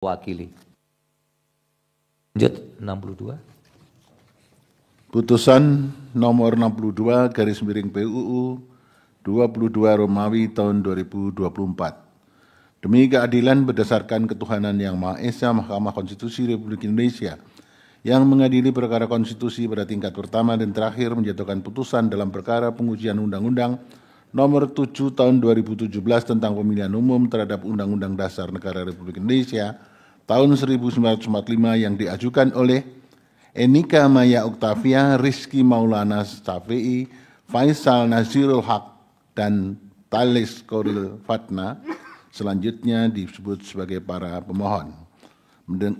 wakili. Lanjut 62. Putusan nomor 62 garis miring PUU 22 Romawi tahun 2024. Demi keadilan berdasarkan ketuhanan yang Maha Esa, Mahkamah Konstitusi Republik Indonesia yang mengadili perkara konstitusi pada tingkat pertama dan terakhir menjatuhkan putusan dalam perkara pengujian Undang-Undang nomor 7 tahun 2017 tentang pemilihan umum terhadap Undang-Undang Dasar Negara Republik Indonesia tahun 1945 yang diajukan oleh Enika Maya Oktavia, Rizky Maulana Syafi'i, Faisal Nazirul Haq, dan Talis Koril Fatna, selanjutnya disebut sebagai para pemohon.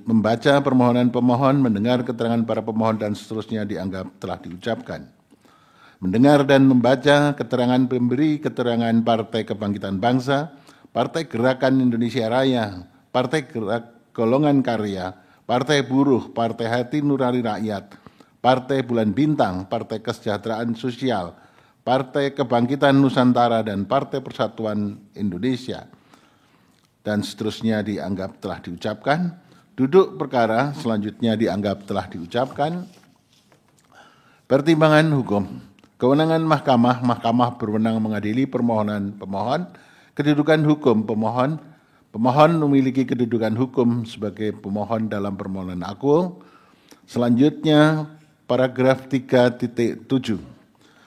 Membaca permohonan pemohon, mendengar keterangan para pemohon, dan seterusnya dianggap telah diucapkan. Mendengar dan membaca keterangan pemberi keterangan Partai Kebangkitan Bangsa, Partai Gerakan Indonesia Raya, Partai Golongan Karya, Partai Buruh, Partai Hati Nurani Rakyat, Partai Bulan Bintang, Partai Kesejahteraan Sosial, Partai Kebangkitan Nusantara, dan Partai Persatuan Indonesia, dan seterusnya dianggap telah diucapkan. Duduk perkara selanjutnya dianggap telah diucapkan. Pertimbangan hukum. Kewenangan mahkamah. Mahkamah berwenang mengadili permohonan pemohon. Kedudukan hukum pemohon. Pemohon memiliki kedudukan hukum sebagai pemohon dalam permohonan aku. Selanjutnya paragraf 3.7.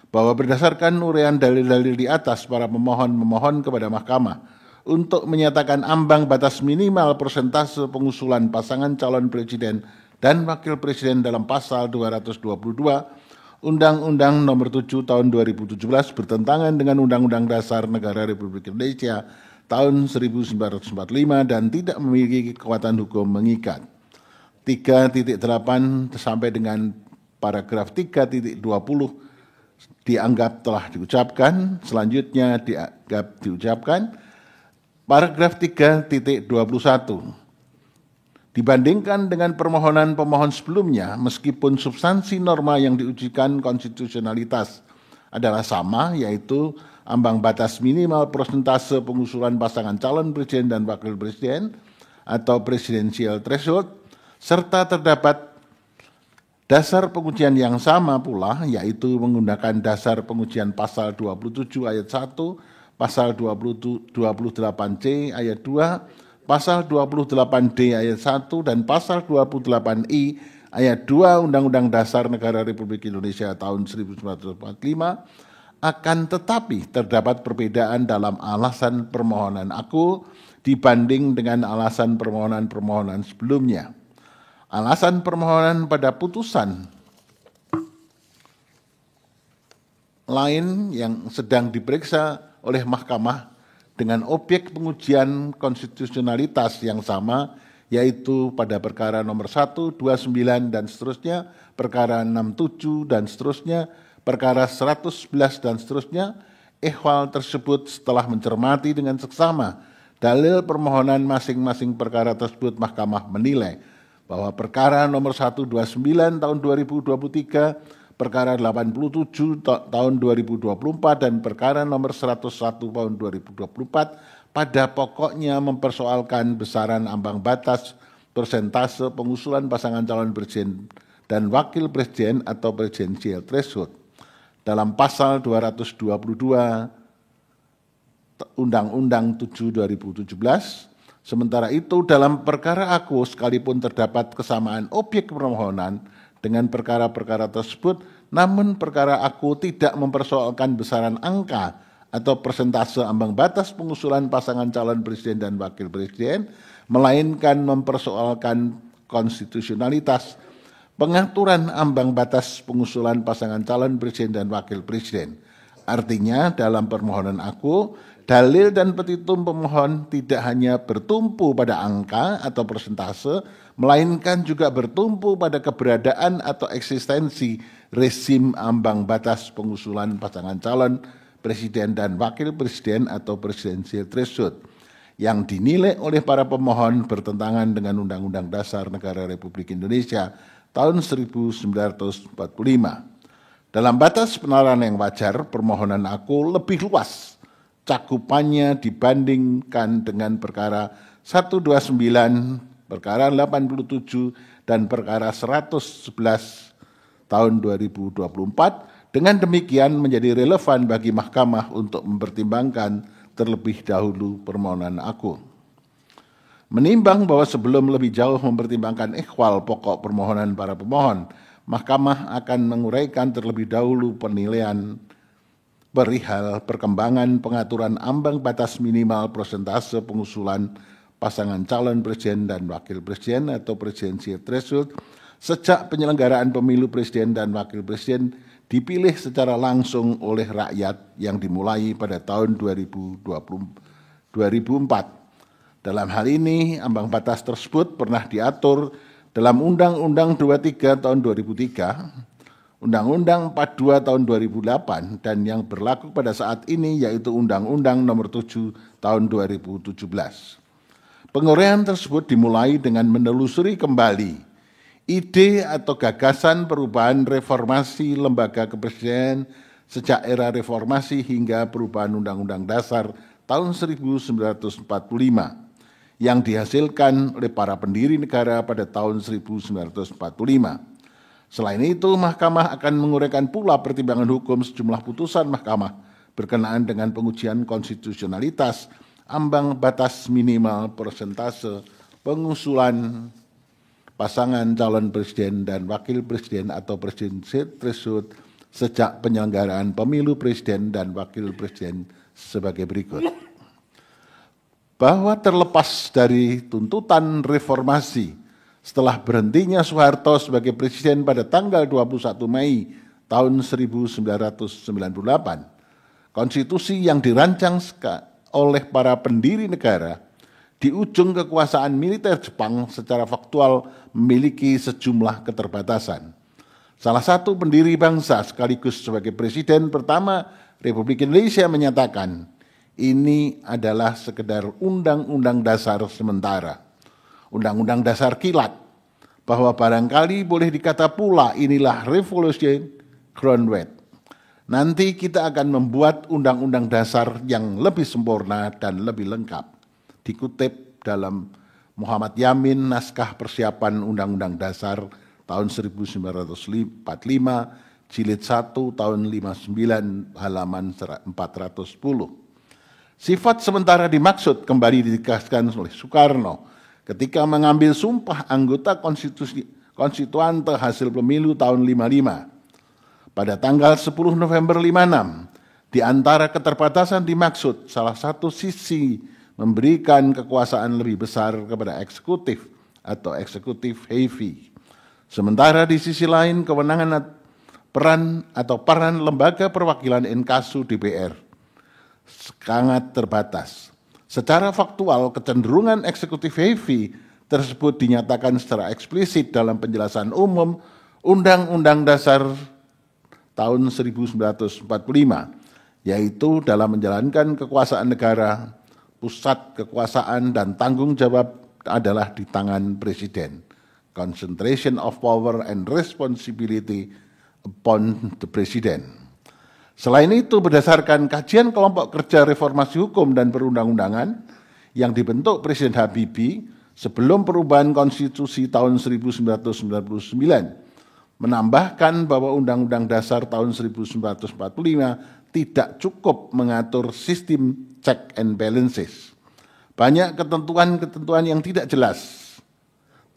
Bahwa berdasarkan uraian dalil-dalil di atas, para pemohon memohon kepada mahkamah untuk menyatakan ambang batas minimal persentase pengusulan pasangan calon presiden dan wakil presiden dalam pasal 222 Undang-Undang nomor 7 tahun 2017 bertentangan dengan Undang-Undang Dasar Negara Republik Indonesia tahun 1945 dan tidak memiliki kekuatan hukum mengikat. 3.8 sampai dengan paragraf 3.20 dianggap telah diucapkan, selanjutnya dianggap diucapkan. Paragraf 3.21. Dibandingkan dengan permohonan pemohon sebelumnya, meskipun substansi norma yang diujikan konstitusionalitas adalah sama, yaitu ambang batas minimal persentase pengusulan pasangan calon presiden dan wakil presiden atau presidential threshold, serta terdapat dasar pengujian yang sama pula, yaitu menggunakan dasar pengujian pasal 27 ayat 1, pasal 28C ayat 2, pasal 28D ayat 1, dan pasal 28I ayat 2 Undang-Undang Dasar Negara Republik Indonesia tahun 1945, akan tetapi terdapat perbedaan dalam alasan permohonan aku dibanding dengan alasan permohonan-permohonan sebelumnya. Alasan permohonan pada putusan lain yang sedang diperiksa oleh mahkamah dengan objek pengujian konstitusionalitas yang sama, yaitu pada perkara nomor 1, 29 dan seterusnya, perkara 67 dan seterusnya, perkara 111 dan seterusnya. Ehwal tersebut setelah mencermati dengan seksama dalil permohonan masing-masing perkara tersebut, mahkamah menilai bahwa perkara nomor 129 tahun 2023, perkara 87 tahun 2024 dan perkara nomor 101 tahun 2024 pada pokoknya mempersoalkan besaran ambang batas persentase pengusulan pasangan calon presiden dan wakil presiden atau presidential threshold dalam pasal 222 Undang-Undang 7 2017. Sementara itu dalam perkara aku, sekalipun terdapat kesamaan objek permohonan dengan perkara-perkara tersebut, namun perkara aku tidak mempersoalkan besaran angka atau persentase ambang batas pengusulan pasangan calon presiden dan wakil presiden, melainkan mempersoalkan konstitusionalitas pengaturan ambang batas pengusulan pasangan calon presiden dan wakil presiden. Artinya dalam permohonan aku, dalil dan petitum pemohon tidak hanya bertumpu pada angka atau persentase, melainkan juga bertumpu pada keberadaan atau eksistensi rezim ambang batas pengusulan pasangan calon presiden dan wakil presiden atau presidential threshold yang dinilai oleh para pemohon bertentangan dengan Undang-Undang Dasar Negara Republik Indonesia tahun 1945. Dalam batas penalaran yang wajar, permohonan aku lebih luas cakupannya dibandingkan dengan perkara 129 perkara 87 dan perkara 111 tahun 2024. Dengan demikian menjadi relevan bagi Mahkamah untuk mempertimbangkan terlebih dahulu permohonan aku. Menimbang bahwa sebelum lebih jauh mempertimbangkan ikhwal pokok permohonan para pemohon, Mahkamah akan menguraikan terlebih dahulu penilaian perihal perkembangan pengaturan ambang batas minimal persentase pengusulan pasangan calon presiden dan wakil presiden atau presidensial threshold sejak penyelenggaraan pemilu presiden dan wakil presiden dipilih secara langsung oleh rakyat yang dimulai pada tahun 2004. Dalam hal ini, ambang batas tersebut pernah diatur dalam Undang-Undang 23 tahun 2003, Undang-Undang 42 tahun 2008, dan yang berlaku pada saat ini yaitu Undang-Undang Nomor 7 tahun 2017. Penguraian tersebut dimulai dengan menelusuri kembali ide atau gagasan perubahan reformasi lembaga kepresidenan sejak era reformasi hingga perubahan Undang-Undang Dasar tahun 1945 yang dihasilkan oleh para pendiri negara pada tahun 1945. Selain itu, Mahkamah akan menguraikan pula pertimbangan hukum sejumlah putusan Mahkamah berkenaan dengan pengujian konstitusionalitas ambang batas minimal persentase pengusulan pasangan calon presiden dan wakil presiden atau presidensial threshold sejak penyelenggaraan pemilu presiden dan wakil presiden sebagai berikut. Bahwa terlepas dari tuntutan reformasi setelah berhentinya Soeharto sebagai presiden pada tanggal 21 Mei tahun 1998, konstitusi yang dirancang oleh para pendiri negara di ujung kekuasaan militer Jepang secara faktual memiliki sejumlah keterbatasan. Salah satu pendiri bangsa sekaligus sebagai presiden pertama Republik Indonesia menyatakan, ini adalah sekedar undang-undang dasar sementara, undang-undang dasar kilat, bahwa barangkali boleh dikata pula inilah revolusi groundwork. Nanti kita akan membuat undang-undang dasar yang lebih sempurna dan lebih lengkap. Dikutip dalam Muhammad Yamin, Naskah Persiapan Undang-Undang Dasar tahun 1945, jilid 1 tahun 59 halaman 410. Sifat sementara dimaksud kembali ditegaskan oleh Soekarno ketika mengambil sumpah anggota konstituante hasil pemilu tahun 55. Pada tanggal 10 November 56, di antara keterbatasan dimaksud salah satu sisi memberikan kekuasaan lebih besar kepada eksekutif atau eksekutif heavy. Sementara di sisi lain kewenangan peran lembaga perwakilan inkasu DPR sangat terbatas. Secara faktual, kecenderungan eksekutif heavy tersebut dinyatakan secara eksplisit dalam penjelasan umum Undang-Undang Dasar tahun 1945, yaitu dalam menjalankan kekuasaan negara, pusat kekuasaan dan tanggung jawab adalah di tangan Presiden. Concentration of power and responsibility upon the President. Selain itu, berdasarkan kajian kelompok kerja reformasi hukum dan perundang-undangan yang dibentuk Presiden Habibie sebelum perubahan konstitusi tahun 1999, menambahkan bahwa Undang-Undang Dasar tahun 1945 tidak cukup mengatur sistem check and balances. Banyak ketentuan-ketentuan yang tidak jelas,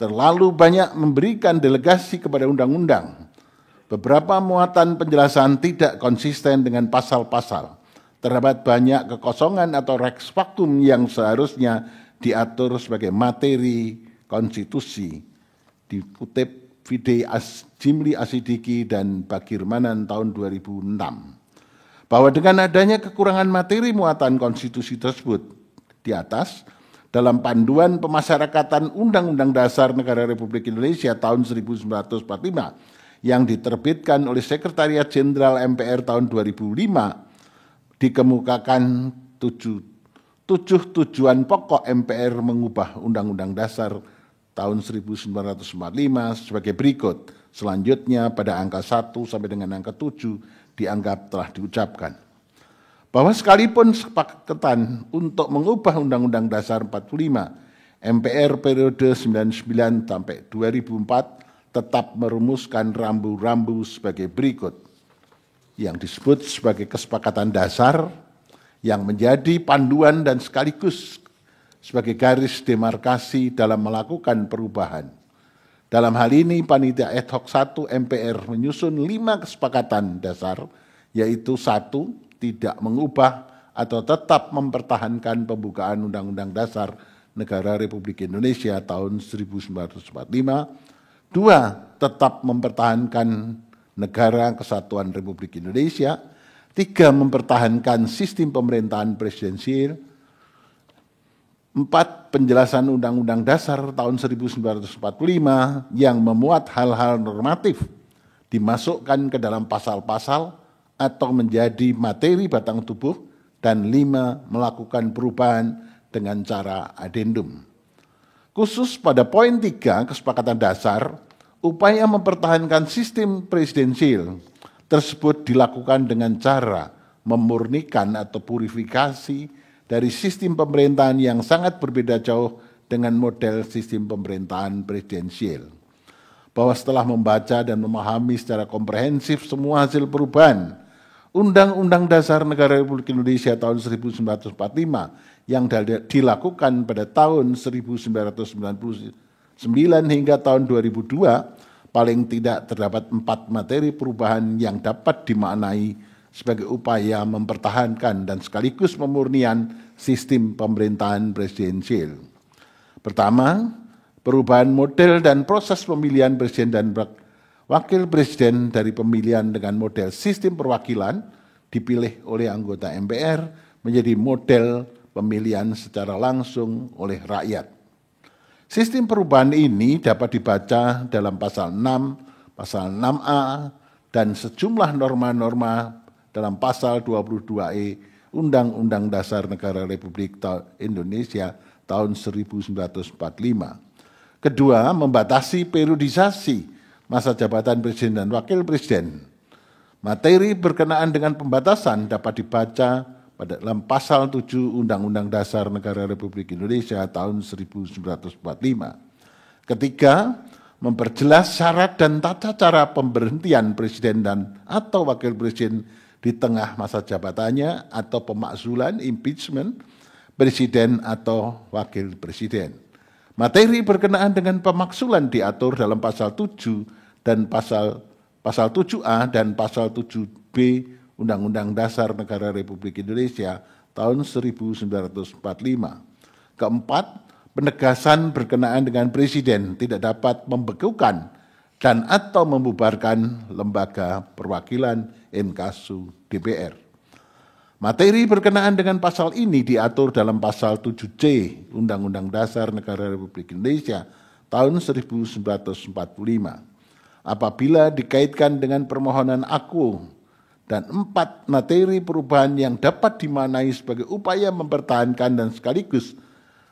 terlalu banyak memberikan delegasi kepada undang-undang. Beberapa muatan penjelasan tidak konsisten dengan pasal-pasal. Terdapat banyak kekosongan atau rex factum yang seharusnya diatur sebagai materi konstitusi. Dikutip Fide Jimli Asidiki dan Bagirmanan tahun 2006. Bahwa dengan adanya kekurangan materi muatan konstitusi tersebut di atas, dalam panduan pemasyarakatan Undang-Undang Dasar Negara Republik Indonesia tahun 1945, yang diterbitkan oleh Sekretariat Jenderal MPR tahun 2005 dikemukakan tujuh tujuan pokok MPR mengubah Undang-Undang Dasar tahun 1945 sebagai berikut. Selanjutnya pada angka 1 sampai dengan angka 7 dianggap telah diucapkan. Bahwa sekalipun kesepakatan untuk mengubah Undang-Undang Dasar 45 MPR periode 99 sampai 2004 tetap merumuskan rambu-rambu sebagai berikut, yang disebut sebagai kesepakatan dasar, yang menjadi panduan dan sekaligus sebagai garis demarkasi dalam melakukan perubahan. Dalam hal ini, Panitia Ad Hoc 1 MPR menyusun 5 kesepakatan dasar, yaitu 1. Tidak mengubah atau tetap mempertahankan pembukaan Undang-Undang Dasar Negara Republik Indonesia tahun 1945. 2. Tetap mempertahankan Negara Kesatuan Republik Indonesia. 3. Mempertahankan sistem pemerintahan presidensial. 4. Penjelasan Undang-Undang Dasar tahun 1945 yang memuat hal-hal normatif dimasukkan ke dalam pasal-pasal atau menjadi materi batang tubuh, dan 5. Melakukan perubahan dengan cara adendum. Khusus pada poin 3 kesepakatan dasar, upaya mempertahankan sistem presidensial tersebut dilakukan dengan cara memurnikan atau purifikasi dari sistem pemerintahan yang sangat berbeda jauh dengan model sistem pemerintahan presidensial. Bahwa setelah membaca dan memahami secara komprehensif semua hasil perubahan Undang-Undang Dasar Negara Republik Indonesia tahun 1945 yang dilakukan pada tahun 1999 hingga tahun 2002, paling tidak terdapat 4 materi perubahan yang dapat dimaknai sebagai upaya mempertahankan dan sekaligus pemurnian sistem pemerintahan presidensial. Pertama, perubahan model dan proses pemilihan presiden dan wakil presiden dari pemilihan dengan model sistem perwakilan dipilih oleh anggota MPR menjadi model pemilihan secara langsung oleh rakyat. Sistem perubahan ini dapat dibaca dalam pasal 6, pasal 6A, dan sejumlah norma-norma dalam pasal 22E Undang-Undang Dasar Negara Republik Indonesia tahun 1945. Kedua, membatasi periodisasi masa jabatan presiden dan wakil presiden. Materi berkenaan dengan pembatasan dapat dibaca pada dalam pasal 7 Undang-Undang Dasar Negara Republik Indonesia tahun 1945. Ketiga, memperjelas syarat dan tata cara pemberhentian presiden dan atau wakil presiden di tengah masa jabatannya atau pemakzulan impeachment presiden atau wakil presiden. Materi berkenaan dengan pemakzulan diatur dalam pasal 7 dan pasal 7A dan pasal 7B Undang-Undang Dasar Negara Republik Indonesia tahun 1945. Keempat, penegasan berkenaan dengan presiden tidak dapat membekukan dan atau membubarkan lembaga perwakilan inkasu DPR. Materi berkenaan dengan pasal ini diatur dalam pasal 7C Undang-Undang Dasar Negara Republik Indonesia tahun 1945. Apabila dikaitkan dengan permohonan aku dan 4 materi perubahan yang dapat dimaknai sebagai upaya mempertahankan dan sekaligus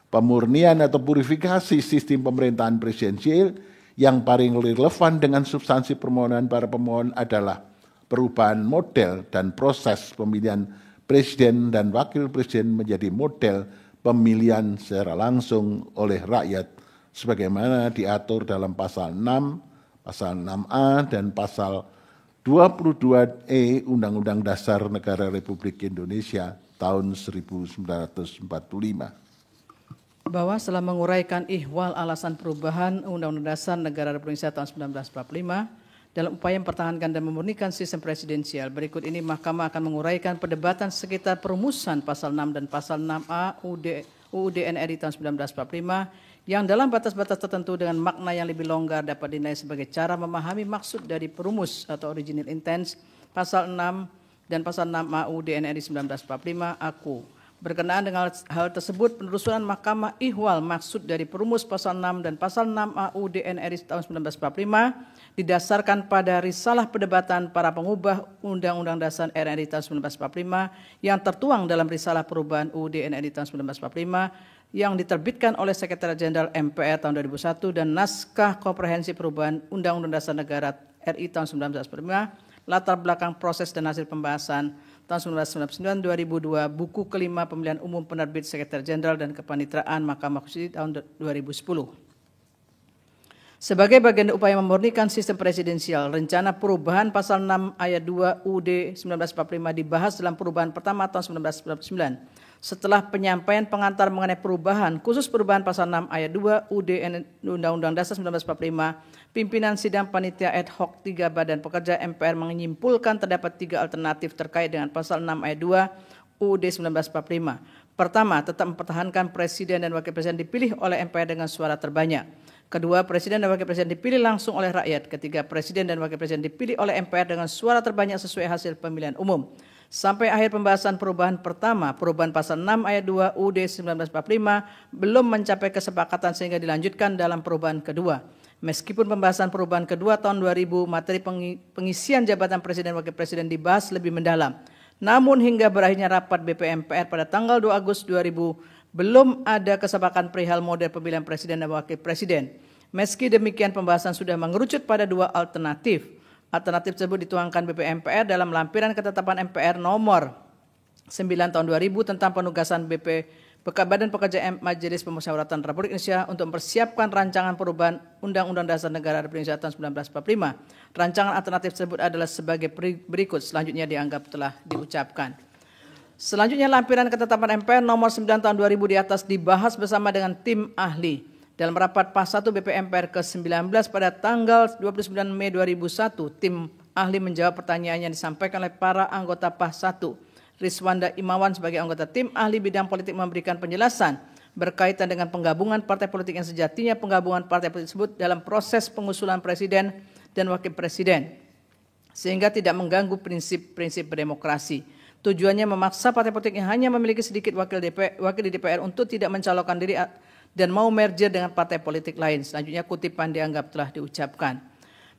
pemurnian atau purifikasi sistem pemerintahan presidensial, yang paling relevan dengan substansi permohonan para pemohon adalah perubahan model dan proses pemilihan presiden dan wakil presiden menjadi model pemilihan secara langsung oleh rakyat sebagaimana diatur dalam pasal 6, pasal 6A dan pasal 22E Undang-Undang Dasar Negara Republik Indonesia tahun 1945. Bahwa setelah menguraikan ihwal alasan perubahan Undang-Undang Dasar Negara Republik Indonesia tahun 1945 dalam upaya mempertahankan dan memurnikan sistem presidensial, berikut ini Mahkamah akan menguraikan perdebatan sekitar perumusan pasal 6 dan pasal 6A UUD NRI tahun 1945 yang dalam batas-batas tertentu dengan makna yang lebih longgar dapat dinilai sebagai cara memahami maksud dari perumus atau original intent pasal 6 dan pasal 6A UUD NRI 1945 aku. Berkenaan dengan hal tersebut, penelusuran Mahkamah ihwal maksud dari perumus pasal 6 dan pasal 6A UUD NRI tahun 1945 didasarkan pada risalah perdebatan para pengubah Undang-Undang Dasar RI tahun 1945 yang tertuang dalam risalah perubahan UUD NRI tahun 1945 yang diterbitkan oleh Sekretariat Jenderal MPR tahun 2001 dan naskah komprehensif perubahan Undang-Undang Dasar Negara RI tahun 1945, latar belakang proses dan hasil pembahasan tahun 1999, 2002, buku kelima pemilihan umum penerbit Sekretariat Jenderal dan Kepanitraan Mahkamah Konstitusi tahun 2010. Sebagai bagian upaya memurnikan sistem presidensial, rencana perubahan pasal 6 ayat 2 UUD 1945 dibahas dalam perubahan pertama tahun 1999. Setelah penyampaian pengantar mengenai perubahan, khusus perubahan pasal 6 ayat 2 UUD Undang-Undang Dasar 1945, pimpinan sidang panitia ad hoc 3 Badan Pekerja MPR menyimpulkan terdapat 3 alternatif terkait dengan pasal 6 ayat 2 UUD 1945. Pertama, tetap mempertahankan presiden dan wakil presiden dipilih oleh MPR dengan suara terbanyak. Kedua, presiden dan wakil presiden dipilih langsung oleh rakyat. Ketiga, presiden dan wakil presiden dipilih oleh MPR dengan suara terbanyak sesuai hasil pemilihan umum. Sampai akhir pembahasan perubahan pertama, perubahan pasal 6 ayat 2 UUD 1945 belum mencapai kesepakatan sehingga dilanjutkan dalam perubahan kedua. Meskipun pembahasan perubahan kedua tahun 2000, materi pengisian jabatan presiden dan wakil presiden dibahas lebih mendalam. Namun hingga berakhirnya rapat BPM MPR pada tanggal 2 Agustus 2000, belum ada kesepakatan perihal model pemilihan presiden dan wakil presiden. Meski demikian, pembahasan sudah mengerucut pada 2 alternatif. Alternatif tersebut dituangkan BPM MPR dalam lampiran ketetapan MPR nomor 9 tahun 2000 tentang penugasan Badan Pekerja Majelis Pemusyawaratan Republik Indonesia untuk mempersiapkan rancangan perubahan Undang-Undang Dasar Negara Republik Indonesia tahun 1945. Rancangan alternatif tersebut adalah sebagai berikut, selanjutnya dianggap telah diucapkan. Selanjutnya, lampiran ketetapan MPR nomor 9 tahun 2000 di atas dibahas bersama dengan tim ahli. Dalam rapat PAS 1 BPM MPR ke-19 pada tanggal 29 Mei 2001, tim ahli menjawab pertanyaan yang disampaikan oleh para anggota PAS 1. Rizwanda Imawan sebagai anggota tim ahli bidang politik memberikan penjelasan berkaitan dengan penggabungan partai politik yang sejatinya penggabungan partai politik tersebut dalam proses pengusulan presiden dan wakil presiden, sehingga tidak mengganggu prinsip-prinsip berdemokrasi. Tujuannya memaksa partai politik yang hanya memiliki sedikit wakil di DPR untuk tidak mencalonkan diri dan mau merger dengan partai politik lain. Selanjutnya kutipan dianggap telah diucapkan.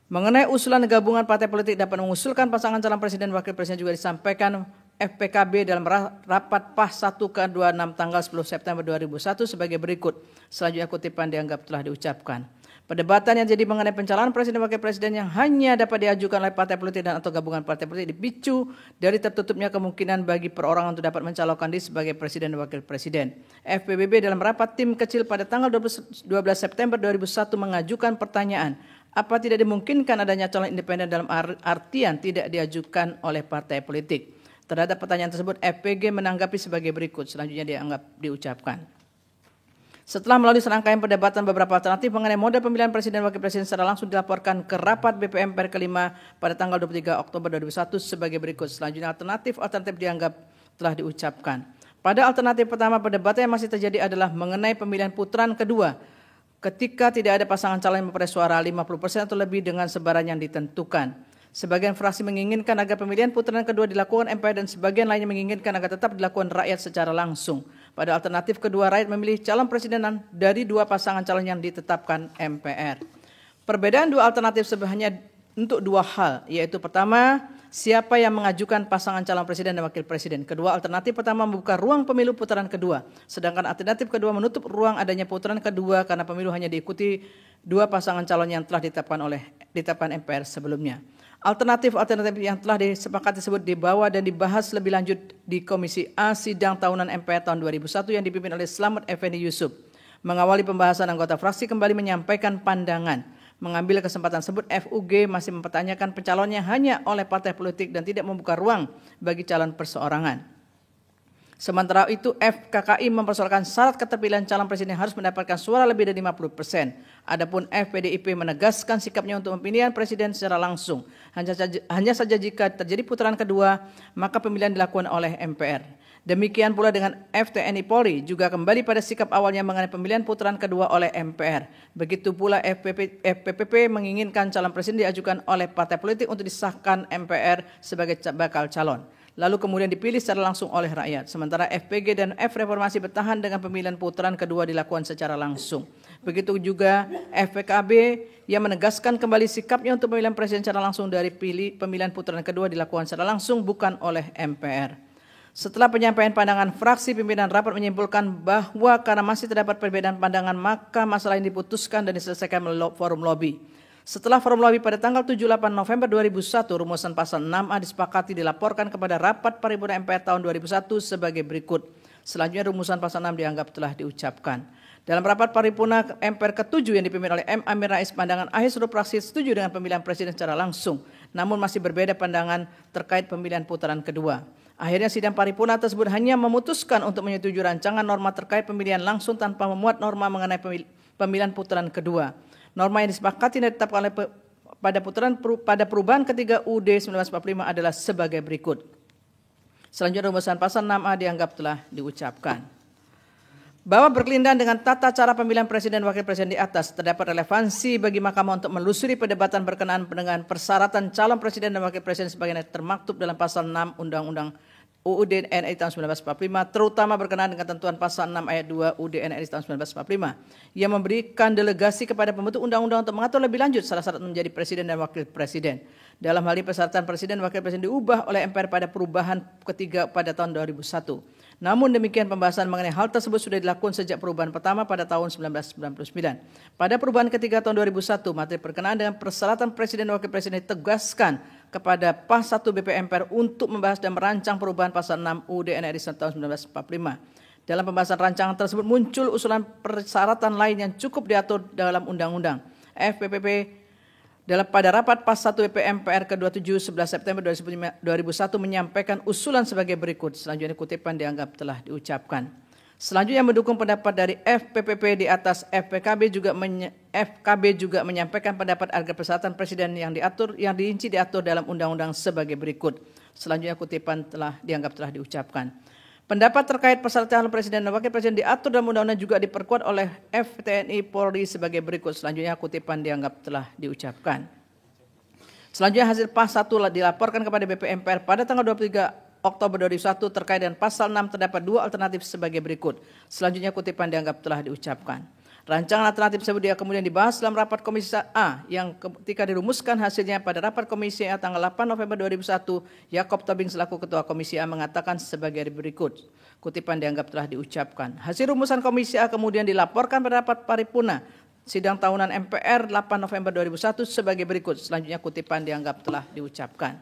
Mengenai usulan gabungan partai politik dapat mengusulkan pasangan calon presiden dan wakil presiden juga disampaikan FPKB dalam rapat PAS 1 ke-26 tanggal 10 September 2001 sebagai berikut. Selanjutnya kutipan dianggap telah diucapkan. Perdebatan yang jadi mengenai pencalonan presiden dan wakil presiden yang hanya dapat diajukan oleh partai politik dan atau gabungan partai politik dipicu dari tertutupnya kemungkinan bagi perorangan untuk dapat mencalonkan diri sebagai presiden dan wakil presiden. FPBB dalam rapat tim kecil pada tanggal 12 September 2001 mengajukan pertanyaan, apa tidak dimungkinkan adanya calon independen dalam artian tidak diajukan oleh partai politik. Terhadap pertanyaan tersebut, FPG menanggapi sebagai berikut, selanjutnya dianggap diucapkan. Setelah melalui serangkaian perdebatan beberapa alternatif mengenai model pemilihan presiden dan wakil presiden secara langsung dilaporkan ke rapat BPM MPR kelima pada tanggal 23 Oktober 2001 sebagai berikut. Selanjutnya alternatif dianggap telah diucapkan. Pada alternatif pertama, perdebatan yang masih terjadi adalah mengenai pemilihan putaran kedua ketika tidak ada pasangan calon yang memperoleh suara 50% atau lebih dengan sebaran yang ditentukan. Sebagian fraksi menginginkan agar pemilihan putaran kedua dilakukan MPR dan sebagian lainnya menginginkan agar tetap dilakukan rakyat secara langsung. Pada alternatif kedua, rakyat memilih calon presiden dari 2 pasangan calon yang ditetapkan MPR. Perbedaan 2 alternatif sebenarnya untuk 2 hal, yaitu pertama, siapa yang mengajukan pasangan calon presiden dan wakil presiden. Kedua, alternatif pertama membuka ruang pemilu putaran kedua, sedangkan alternatif kedua menutup ruang adanya putaran kedua karena pemilu hanya diikuti 2 pasangan calon yang telah ditetapkan MPR sebelumnya. Alternatif yang telah disepakati tersebut dibawa dan dibahas lebih lanjut di Komisi A Sidang Tahunan MPR tahun 2001 yang dipimpin oleh Slamet Effendi Yusuf. Mengawali pembahasan, anggota fraksi kembali menyampaikan pandangan. Mengambil kesempatan tersebut, FUG masih mempertanyakan pencalonnya hanya oleh partai politik dan tidak membuka ruang bagi calon perseorangan. Sementara itu, FKKI mempersoalkan syarat keterpilihan calon presiden harus mendapatkan suara lebih dari 50%. Adapun FPDIP menegaskan sikapnya untuk pemilihan presiden secara langsung. Hanya saja jika terjadi putaran kedua, maka pemilihan dilakukan oleh MPR. Demikian pula dengan FTNI Polri juga kembali pada sikap awalnya mengenai pemilihan putaran kedua oleh MPR. Begitu pula FPPP menginginkan calon presiden diajukan oleh partai politik untuk disahkan MPR sebagai bakal calon, lalu kemudian dipilih secara langsung oleh rakyat. Sementara FPG dan F Reformasi bertahan dengan pemilihan putaran kedua dilakukan secara langsung. Begitu juga FPKB yang menegaskan kembali sikapnya untuk pemilihan presiden secara langsung dari pemilihan putaran kedua dilakukan secara langsung bukan oleh MPR. Setelah penyampaian pandangan fraksi, pimpinan rapat menyimpulkan bahwa karena masih terdapat perbedaan pandangan, maka masalah ini diputuskan dan diselesaikan melalui forum lobby. Setelah formulawi pada tanggal 7-8 November 2001, rumusan pasal 6A disepakati dilaporkan kepada rapat paripurna MPR tahun 2001 sebagai berikut. Selanjutnya rumusan pasal 6 dianggap telah diucapkan. Dalam rapat paripurna MPR ke-7 yang dipimpin oleh M. Amin Rais, pandangan akhir seluruh fraksi setuju dengan pemilihan presiden secara langsung, namun masih berbeda pandangan terkait pemilihan putaran kedua. Akhirnya sidang paripurna tersebut hanya memutuskan untuk menyetujui rancangan norma terkait pemilihan langsung tanpa memuat norma mengenai pemilihan putaran kedua. Norma yang disepakati dan ditetapkan oleh pada perubahan ketiga UUD 1945 adalah sebagai berikut. Selanjutnya rumusan pasal 6A dianggap telah diucapkan. Bahwa berkelindahan dengan tata cara pemilihan presiden dan wakil presiden di atas, terdapat relevansi bagi Mahkamah untuk menelusuri perdebatan berkenaan dengan persyaratan calon presiden dan wakil presiden sebagaimana termaktub dalam pasal 6 Undang-Undang UUD NRI tahun 1945, terutama berkenaan dengan ketentuan pasal 6 ayat 2 UUD NRI tahun 1945, yang memberikan delegasi kepada pembentuk undang-undang untuk mengatur lebih lanjut salah satu menjadi presiden dan wakil presiden. Dalam hal ini persyaratan presiden dan wakil presiden diubah oleh MPR pada perubahan ketiga pada tahun 2001. Namun demikian pembahasan mengenai hal tersebut sudah dilakukan sejak perubahan pertama pada tahun 1999. Pada perubahan ketiga tahun 2001, materi berkenaan dengan persyaratan presiden dan wakil presiden ditegaskan kepada PAS 1 BP MPR untuk membahas dan merancang perubahan pasal 6 UUD NRI tahun 1945. Dalam pembahasan rancangan tersebut muncul usulan persyaratan lain yang cukup diatur dalam undang-undang. FPPP pada rapat PAS 1 BP MPR ke-27 11 September 2001 menyampaikan usulan sebagai berikut. Selanjutnya kutipan dianggap telah diucapkan. Selanjutnya mendukung pendapat dari FPPP di atas, FKB juga menyampaikan pendapat agar persyaratan presiden yang dirinci diatur dalam undang-undang sebagai berikut. Selanjutnya kutipan dianggap telah diucapkan. Pendapat terkait persyaratan presiden dan wakil presiden diatur dalam undang-undang juga diperkuat oleh FTNI Polri sebagai berikut. Selanjutnya kutipan dianggap telah diucapkan. Selanjutnya hasil PAS 1 dilaporkan kepada BP MPR pada tanggal 23 Oktober 2001 terkait dengan pasal 6 terdapat dua alternatif sebagai berikut. Selanjutnya kutipan dianggap telah diucapkan. Rancangan alternatif tersebut kemudian dibahas dalam rapat Komisi A yang ketika dirumuskan hasilnya pada rapat Komisi A tanggal 8 November 2001, Yakob Tobing selaku Ketua Komisi A mengatakan sebagai berikut. Kutipan dianggap telah diucapkan. Hasil rumusan Komisi A kemudian dilaporkan pada rapat paripurna sidang tahunan MPR 8 November 2001 sebagai berikut. Selanjutnya kutipan dianggap telah diucapkan.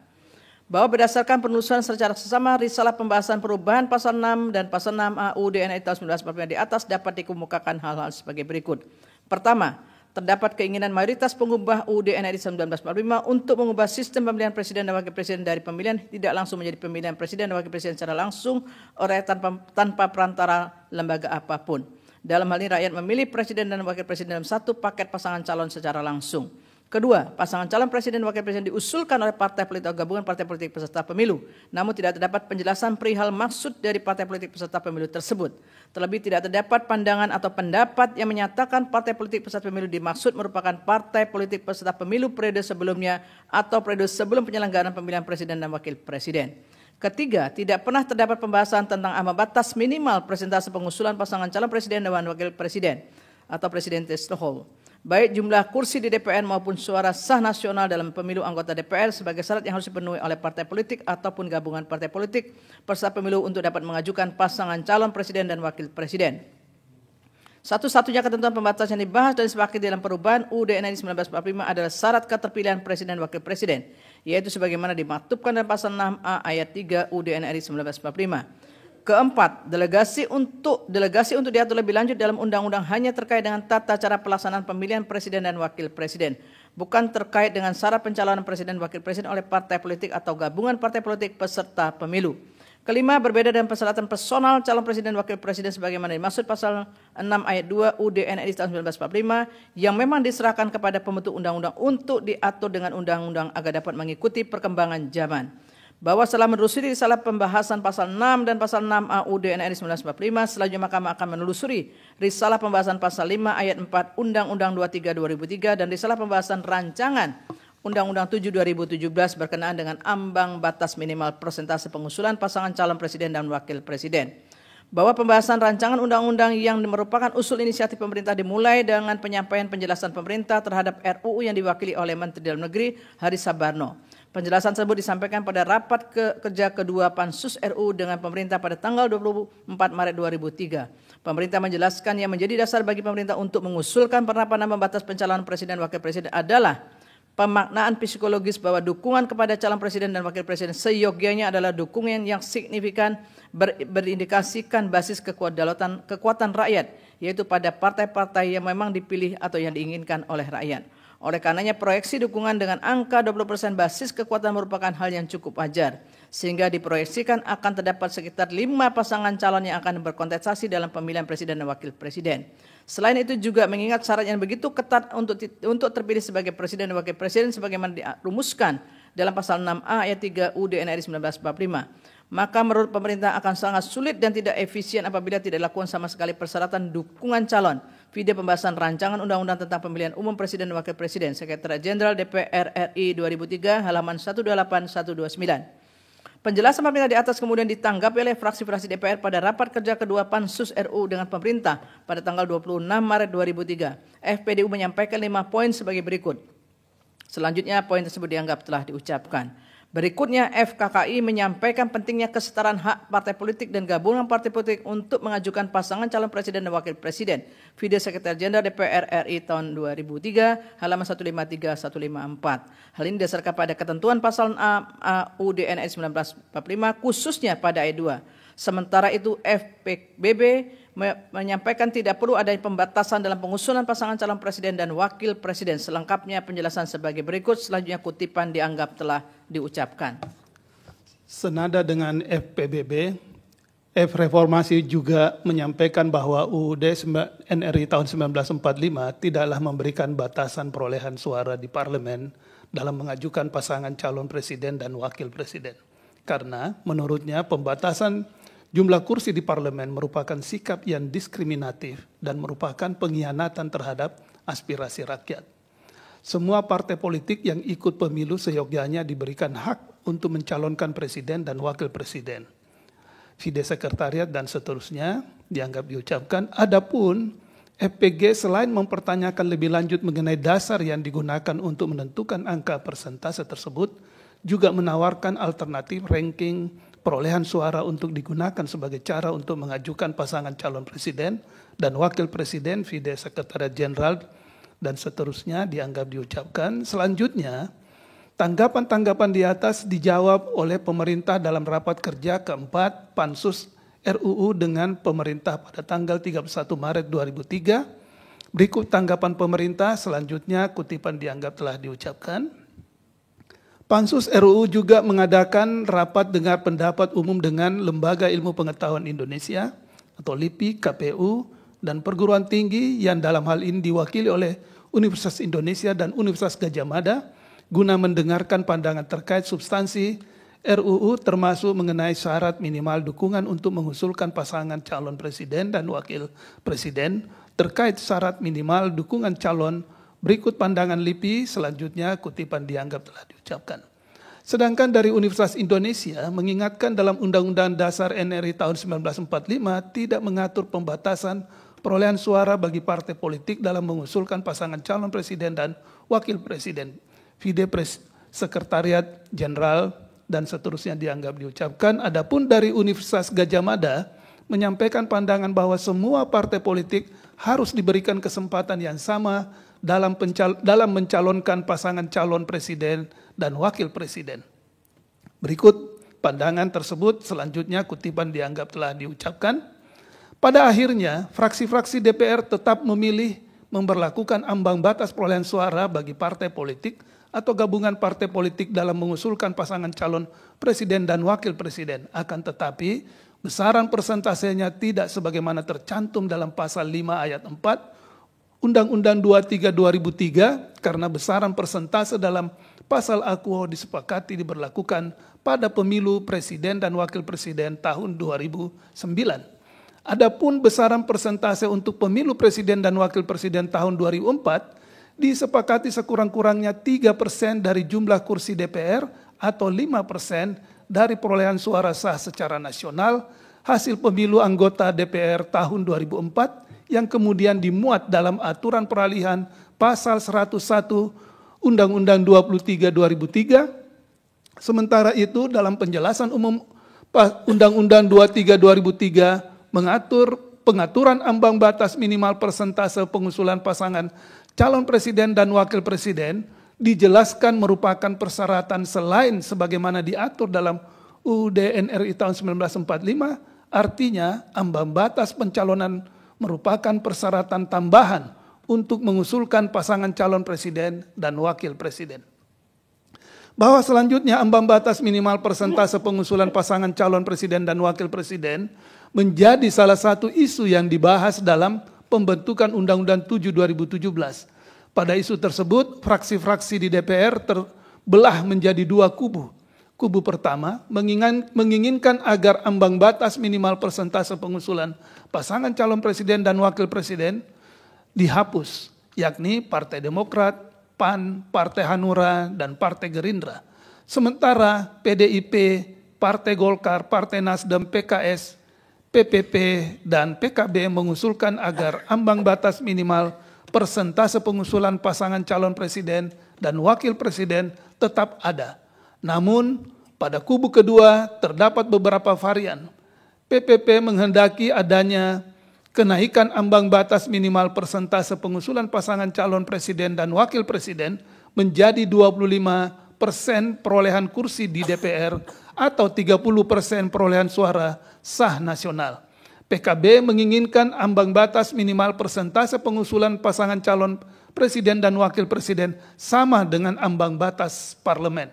Bahwa berdasarkan penelusuran secara sesama risalah pembahasan perubahan pasal 6 dan pasal 6A UUD NRI tahun 1945 di atas dapat dikemukakan hal-hal sebagai berikut. Pertama, terdapat keinginan mayoritas pengubah UUD NRI 1945 untuk mengubah sistem pemilihan presiden dan wakil presiden dari pemilihan tidak langsung menjadi pemilihan presiden dan wakil presiden secara langsung oleh tanpa perantara lembaga apapun. Dalam hal ini rakyat memilih presiden dan wakil presiden dalam satu paket pasangan calon secara langsung. Kedua, pasangan calon presiden dan wakil presiden diusulkan oleh partai politik atau gabungan partai politik peserta pemilu. Namun tidak terdapat penjelasan perihal maksud dari partai politik peserta pemilu tersebut. Terlebih tidak terdapat pandangan atau pendapat yang menyatakan partai politik peserta pemilu dimaksud merupakan partai politik peserta pemilu periode sebelumnya atau periode sebelum penyelenggaraan pemilihan presiden dan wakil presiden. Ketiga, tidak pernah terdapat pembahasan tentang ambang batas minimal presentase pengusulan pasangan calon presiden dan wakil presiden atau presiden threshold. Baik jumlah kursi di DPR maupun suara sah nasional dalam pemilu anggota DPR sebagai syarat yang harus dipenuhi oleh partai politik ataupun gabungan partai politik peserta pemilu untuk dapat mengajukan pasangan calon presiden dan wakil presiden. Satu-satunya ketentuan pembatas yang dibahas dan disepakati dalam perubahan UUD NRI 1945 adalah syarat keterpilihan presiden dan wakil presiden, yaitu sebagaimana dimaktubkan dalam pasal 6A ayat 3 UUD NRI 1945. Keempat, delegasi untuk diatur lebih lanjut dalam undang-undang hanya terkait dengan tata cara pelaksanaan pemilihan presiden dan wakil presiden, bukan terkait dengan syarat pencalonan presiden dan wakil presiden oleh partai politik atau gabungan partai politik peserta pemilu. Kelima, berbeda dengan persyaratan personal calon presiden dan wakil presiden sebagaimana dimaksud pasal 6 ayat 2 UUD NRI tahun 1945 yang memang diserahkan kepada pembentuk undang-undang untuk diatur dengan undang-undang agar dapat mengikuti perkembangan zaman. Bahwa setelah menelusuri risalah pembahasan pasal 6 dan pasal 6A UUD NRI 1945, selanjutnya Mahkamah akan menelusuri risalah pembahasan pasal 5 ayat 4 Undang-Undang 23/2003 dan risalah pembahasan rancangan Undang-Undang 7 2017 berkenaan dengan ambang batas minimal persentase pengusulan pasangan calon presiden dan wakil presiden. Bahwa pembahasan rancangan undang-undang yang merupakan usul inisiatif pemerintah dimulai dengan penyampaian penjelasan pemerintah terhadap RUU yang diwakili oleh Menteri Dalam Negeri Haris Sabarno. Penjelasan tersebut disampaikan pada rapat kerja kedua Pansus RU dengan pemerintah pada tanggal 24 Maret 2003. Pemerintah menjelaskan yang menjadi dasar bagi pemerintah untuk mengusulkan penerapan ambang batas pencalonan presiden dan wakil presiden adalah pemaknaan psikologis bahwa dukungan kepada calon presiden dan wakil presiden seyogianya adalah dukungan yang signifikan berindikasikan basis kekuatan rakyat, yaitu pada partai-partai yang memang dipilih atau yang diinginkan oleh rakyat. Oleh karenanya proyeksi dukungan dengan angka 20% basis kekuatan merupakan hal yang cukup wajar, sehingga diproyeksikan akan terdapat sekitar 5 pasangan calon yang akan berkontestasi dalam pemilihan presiden dan wakil presiden. Selain itu juga mengingat syarat yang begitu ketat untuk terpilih sebagai presiden dan wakil presiden sebagaimana dirumuskan dalam pasal 6A ayat 3 UUD NRI 1945. Maka menurut pemerintah akan sangat sulit dan tidak efisien apabila tidak dilakukan sama sekali persyaratan dukungan calon. Video pembahasan rancangan undang-undang tentang pemilihan umum presiden dan wakil presiden, Sekretariat Jenderal DPR RI 2003, halaman 128-129. Penjelasan pemerintah di atas kemudian ditanggapi oleh fraksi-fraksi DPR pada rapat kerja kedua Pansus RU dengan pemerintah pada tanggal 26 Maret 2003. FPDU menyampaikan 5 poin sebagai berikut. Selanjutnya poin tersebut dianggap telah diucapkan. Berikutnya, FKKI menyampaikan pentingnya kesetaraan hak partai politik dan gabungan partai politik untuk mengajukan pasangan calon presiden dan wakil presiden. Video Sekretariat Jenderal DPR RI tahun 2003, halaman 153-154. Hal ini didasarkan pada ketentuan pasal UUD NRI 1945, khususnya pada ayat 2. Sementara itu, FPBB menyampaikan tidak perlu adanya pembatasan dalam pengusulan pasangan calon presiden dan wakil presiden. Selengkapnya penjelasan sebagai berikut, selanjutnya kutipan dianggap telah diucapkan. Senada dengan FPBB, Reformasi juga menyampaikan bahwa UUD NRI tahun 1945 tidaklah memberikan batasan perolehan suara di parlemen dalam mengajukan pasangan calon presiden dan wakil presiden. Karena menurutnya pembatasan jumlah kursi di parlemen merupakan sikap yang diskriminatif dan merupakan pengkhianatan terhadap aspirasi rakyat. Semua partai politik yang ikut pemilu seyogyanya diberikan hak untuk mencalonkan presiden dan wakil presiden. Vide Sekretariat dan seterusnya dianggap diucapkan. Adapun FPG selain mempertanyakan lebih lanjut mengenai dasar yang digunakan untuk menentukan angka persentase tersebut, juga menawarkan alternatif ranking perolehan suara untuk digunakan sebagai cara untuk mengajukan pasangan calon presiden dan wakil presiden. Vide Sekretariat Jenderal dan seterusnya dianggap diucapkan. Selanjutnya, tanggapan-tanggapan di atas dijawab oleh pemerintah dalam rapat kerja keempat Pansus RUU dengan pemerintah pada tanggal 31 Maret 2003. Berikut tanggapan pemerintah, selanjutnya kutipan dianggap telah diucapkan. Pansus RUU juga mengadakan rapat dengar pendapat umum dengan Lembaga Ilmu Pengetahuan Indonesia atau LIPI, KPU, dan perguruan tinggi yang dalam hal ini diwakili oleh Universitas Indonesia dan Universitas Gadjah Mada guna mendengarkan pandangan terkait substansi RUU termasuk mengenai syarat minimal dukungan untuk mengusulkan pasangan calon presiden dan wakil presiden terkait syarat minimal dukungan calon. Berikut pandangan LIPI, selanjutnya kutipan dianggap telah diucapkan. Sedangkan dari Universitas Indonesia mengingatkan dalam Undang-Undang Dasar NRI tahun 1945 tidak mengatur pembatasan perolehan suara bagi partai politik dalam mengusulkan pasangan calon presiden dan wakil presiden. Vide Sekretariat Jenderal dan seterusnya dianggap diucapkan. Adapun dari Universitas Gadjah Mada menyampaikan pandangan bahwa semua partai politik harus diberikan kesempatan yang sama dalam mencalonkan pasangan calon presiden dan wakil presiden. Berikut pandangan tersebut, selanjutnya kutipan dianggap telah diucapkan. Pada akhirnya, fraksi-fraksi DPR tetap memilih memberlakukan ambang batas perolehan suara bagi partai politik atau gabungan partai politik dalam mengusulkan pasangan calon presiden dan wakil presiden. Akan tetapi, besaran persentasenya tidak sebagaimana tercantum dalam pasal 5 ayat 4 Undang-Undang 23 2003 karena besaran persentase dalam pasal AQO disepakati diberlakukan pada pemilu presiden dan wakil presiden tahun 2009. Adapun besaran persentase untuk pemilu presiden dan wakil presiden tahun 2004 disepakati sekurang-kurangnya 3% dari jumlah kursi DPR atau 5% dari perolehan suara sah secara nasional hasil pemilu anggota DPR tahun 2004 yang kemudian dimuat dalam aturan peralihan pasal 101 Undang-Undang 23 2003 Sementara itu dalam penjelasan umum Undang-Undang 23 2003 mengatur pengaturan ambang batas minimal persentase pengusulan pasangan calon presiden dan wakil presiden dijelaskan merupakan persyaratan selain sebagaimana diatur dalam UUD NRI tahun 1945, artinya ambang batas pencalonan merupakan persyaratan tambahan untuk mengusulkan pasangan calon presiden dan wakil presiden. Bahwa selanjutnya ambang batas minimal persentase pengusulan pasangan calon presiden dan wakil presiden menjadi salah satu isu yang dibahas dalam pembentukan Undang-Undang 7 2017. Pada isu tersebut, fraksi-fraksi di DPR terbelah menjadi dua kubu. Kubu pertama menginginkan agar ambang batas minimal persentase pengusulan pasangan calon presiden dan wakil presiden dihapus, yakni Partai Demokrat, PAN, Partai Hanura, dan Partai Gerindra. Sementara PDIP, Partai Golkar, Partai Nasdem, PKS, PPP, dan PKB mengusulkan agar ambang batas minimal persentase pengusulan pasangan calon presiden dan wakil presiden tetap ada. Namun, pada kubu kedua terdapat beberapa varian. PPP menghendaki adanya kenaikan ambang batas minimal persentase pengusulan pasangan calon presiden dan wakil presiden menjadi 25% perolehan kursi di DPR atau 30% perolehan suara sah nasional. PKB menginginkan ambang batas minimal persentase pengusulan pasangan calon presiden dan wakil presiden sama dengan ambang batas parlemen.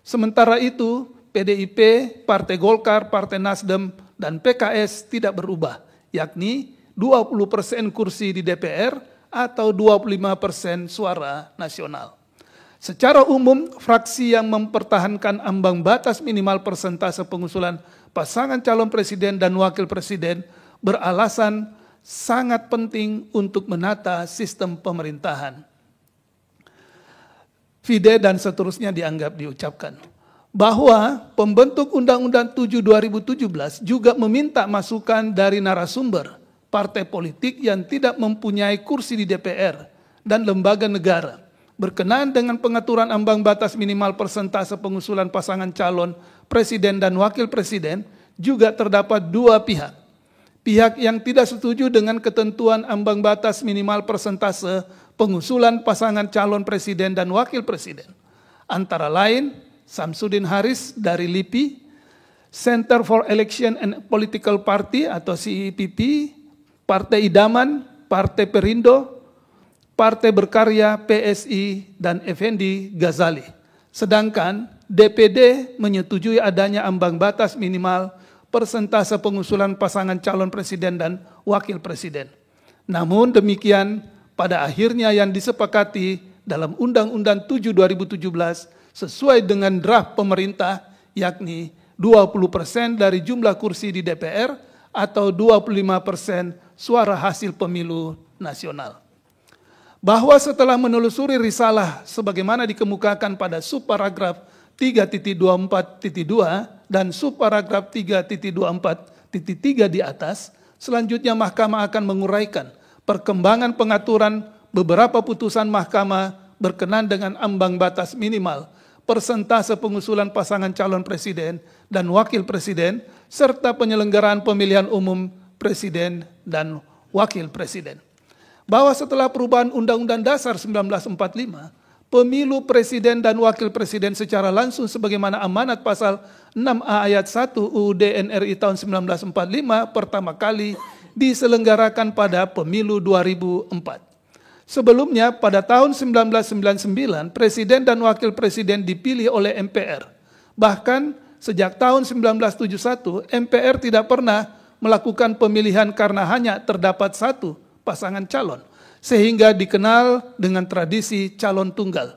Sementara itu, PDIP, Partai Golkar, Partai Nasdem, dan PKS tidak berubah, yakni 20% kursi di DPR atau 25% suara nasional. Secara umum, fraksi yang mempertahankan ambang batas minimal persentase pengusulan pasangan calon presiden dan wakil presiden beralasan sangat penting untuk menata sistem pemerintahan. Fide dan seterusnya dianggap diucapkan. Bahwa pembentuk Undang-Undang 7 2017 juga meminta masukan dari narasumber partai politik yang tidak mempunyai kursi di DPR dan lembaga negara berkenaan dengan pengaturan ambang batas minimal persentase pengusulan pasangan calon presiden dan wakil presiden juga terdapat dua pihak. Pihak yang tidak setuju dengan ketentuan ambang batas minimal persentase pengusulan pasangan calon presiden dan wakil presiden. Antara lain, Samsudin Haris dari LIPI, Center for Election and Political Party atau CEPP, Partai Idaman, Partai Perindo, Partai Berkarya, PSI, dan Effendi Ghazali. Sedangkan DPD menyetujui adanya ambang batas minimal persentase pengusulan pasangan calon presiden dan wakil presiden. Namun demikian, pada akhirnya yang disepakati dalam Undang-Undang 7 2017 sesuai dengan draft pemerintah, yakni 20% dari jumlah kursi di DPR atau 25% suara hasil pemilu nasional. Bahwa setelah menelusuri risalah sebagaimana dikemukakan pada subparagraf 3.24.2 dan subparagraf 3.24.3 di atas, selanjutnya Mahkamah akan menguraikan perkembangan pengaturan beberapa putusan Mahkamah berkenaan dengan ambang batas minimal persentase pengusulan pasangan calon presiden dan wakil presiden serta penyelenggaraan pemilihan umum presiden dan wakil presiden. Bahwa setelah perubahan Undang-Undang Dasar 1945, pemilu presiden dan wakil presiden secara langsung sebagaimana amanat pasal 6A ayat 1 UUD NRI tahun 1945 pertama kali diselenggarakan pada pemilu 2004. Sebelumnya pada tahun 1999, presiden dan wakil presiden dipilih oleh MPR. Bahkan sejak tahun 1971, MPR tidak pernah melakukan pemilihan karena hanya terdapat satu pasangan calon, sehingga dikenal dengan tradisi calon tunggal.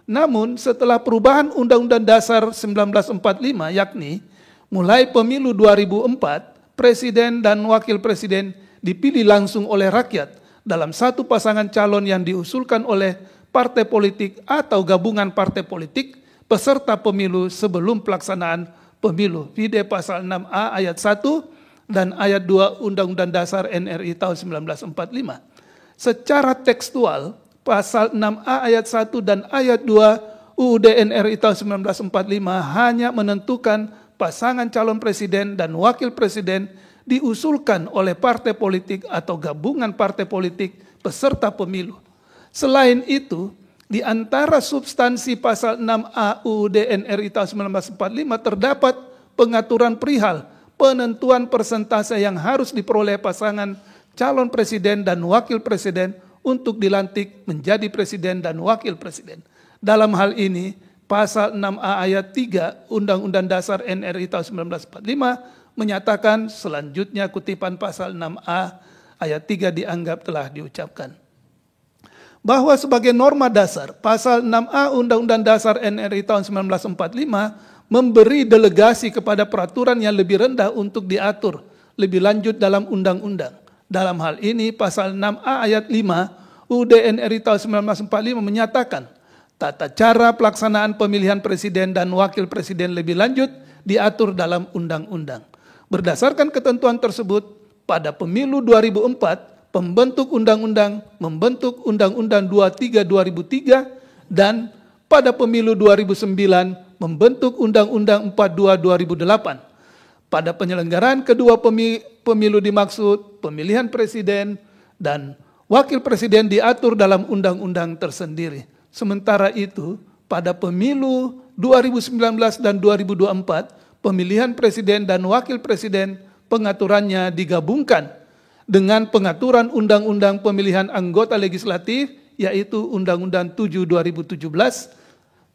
Namun setelah perubahan Undang-Undang Dasar 1945, yakni mulai pemilu 2004, presiden dan wakil presiden dipilih langsung oleh rakyat dalam satu pasangan calon yang diusulkan oleh partai politik atau gabungan partai politik peserta pemilu sebelum pelaksanaan pemilu. Vide pasal 6A ayat 1 dan ayat 2 Undang-Undang Dasar NRI tahun 1945. Secara tekstual, pasal 6A ayat 1 dan ayat 2 UUD NRI tahun 1945 hanya menentukan pasangan calon presiden dan wakil presiden diusulkan oleh partai politik atau gabungan partai politik peserta pemilu. Selain itu, di antara substansi pasal 6A UUD NRI tahun 1945 terdapat pengaturan perihal penentuan persentase yang harus diperoleh pasangan calon presiden dan wakil presiden untuk dilantik menjadi presiden dan wakil presiden. Dalam hal ini, pasal 6A ayat 3 Undang-Undang Dasar NRI tahun 1945 menyatakan selanjutnya kutipan pasal 6A ayat 3 dianggap telah diucapkan. Bahwa sebagai norma dasar, pasal 6A Undang-Undang Dasar NRI tahun 1945 memberi delegasi kepada peraturan yang lebih rendah untuk diatur lebih lanjut dalam undang-undang. Dalam hal ini, pasal 6A ayat 5 UUD NRI tahun 1945 menyatakan tata cara pelaksanaan pemilihan presiden dan wakil presiden lebih lanjut diatur dalam undang-undang. Berdasarkan ketentuan tersebut, pada pemilu 2004, pembentuk undang-undang membentuk Undang-Undang 23 2003 dan pada pemilu 2009 membentuk Undang-Undang 42 2008. Pada penyelenggaraan kedua pemilu dimaksud pemilihan presiden dan wakil presiden diatur dalam undang-undang tersendiri. Sementara itu, pada pemilu 2019 dan 2024, pemilihan presiden dan wakil presiden pengaturannya digabungkan dengan pengaturan undang-undang pemilihan anggota legislatif, yaitu Undang-Undang 7 2017,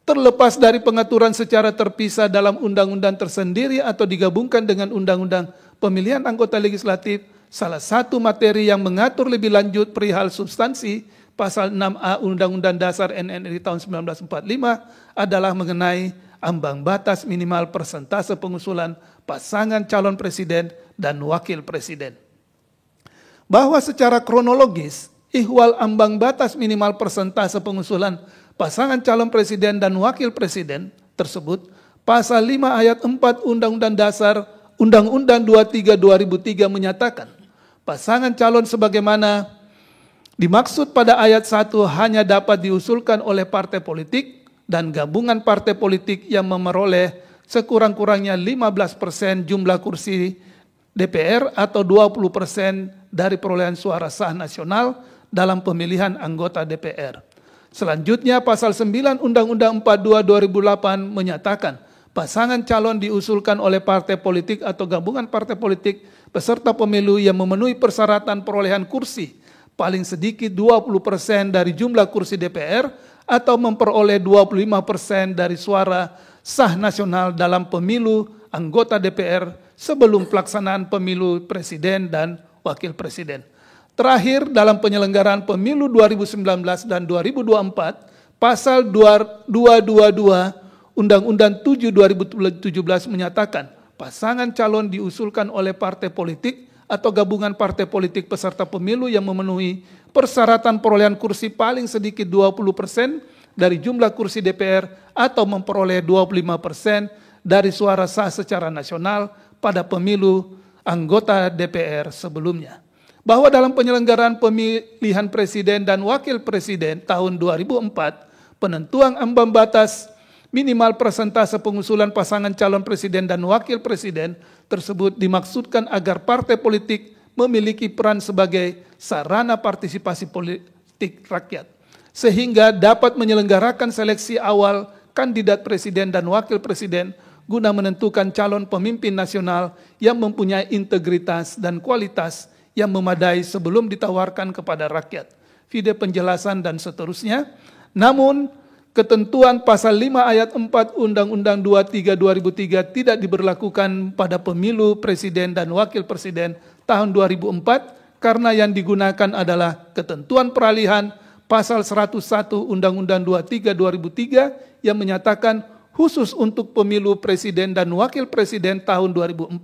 terlepas dari pengaturan secara terpisah dalam undang-undang tersendiri atau digabungkan dengan undang-undang pemilihan anggota legislatif. Salah satu materi yang mengatur lebih lanjut perihal substansi pasal 6A Undang-Undang Dasar NRI tahun 1945 adalah mengenai ambang batas minimal persentase pengusulan pasangan calon presiden dan wakil presiden. Bahwa secara kronologis, ihwal ambang batas minimal persentase pengusulan pasangan calon presiden dan wakil presiden tersebut, pasal 5 ayat 4 Undang-Undang Dasar Undang-Undang 23 2003 menyatakan, pasangan calon sebagaimana dimaksud pada ayat 1 hanya dapat diusulkan oleh partai politik dan gabungan partai politik yang memperoleh sekurang-kurangnya 15% jumlah kursi DPR atau 20% dari perolehan suara sah nasional dalam pemilihan anggota DPR. Selanjutnya, pasal 9 Undang-Undang 42 2008 menyatakan pasangan calon diusulkan oleh partai politik atau gabungan partai politik peserta pemilu yang memenuhi persyaratan perolehan kursi paling sedikit 20% dari jumlah kursi DPR atau memperoleh 25% dari suara sah nasional dalam pemilu anggota DPR sebelum pelaksanaan pemilu presiden dan wakil presiden. Terakhir, dalam penyelenggaraan pemilu 2019 dan 2024, pasal 222 Undang-Undang 7 2017 menyatakan pasangan calon diusulkan oleh partai politik atau gabungan partai politik peserta pemilu yang memenuhi persyaratan perolehan kursi paling sedikit 20% dari jumlah kursi DPR atau memperoleh 25% dari suara sah secara nasional pada pemilu anggota DPR sebelumnya. Bahwa dalam penyelenggaraan pemilihan presiden dan wakil presiden tahun 2004, penentuan ambang batas minimal persentase pengusulan pasangan calon presiden dan wakil presiden tersebut dimaksudkan agar partai politik memiliki peran sebagai sarana partisipasi politik rakyat, sehingga dapat menyelenggarakan seleksi awal kandidat presiden dan wakil presiden guna menentukan calon pemimpin nasional yang mempunyai integritas dan kualitas yang memadai sebelum ditawarkan kepada rakyat. Video penjelasan dan seterusnya. Namun, ketentuan pasal 5 ayat 4 Undang-Undang 23 2003 tidak diberlakukan pada pemilu presiden dan wakil presiden tahun 2004 karena yang digunakan adalah ketentuan peralihan pasal 101 Undang-Undang 23 2003 yang menyatakan khusus untuk pemilu presiden dan wakil presiden tahun 2004,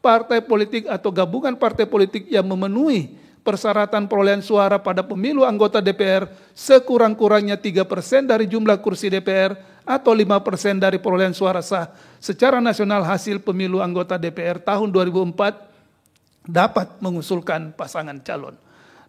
partai politik atau gabungan partai politik yang memenuhi persyaratan perolehan suara pada pemilu anggota DPR sekurang-kurangnya 3% dari jumlah kursi DPR atau 5% dari perolehan suara sah secara nasional hasil pemilu anggota DPR tahun 2004 dapat mengusulkan pasangan calon.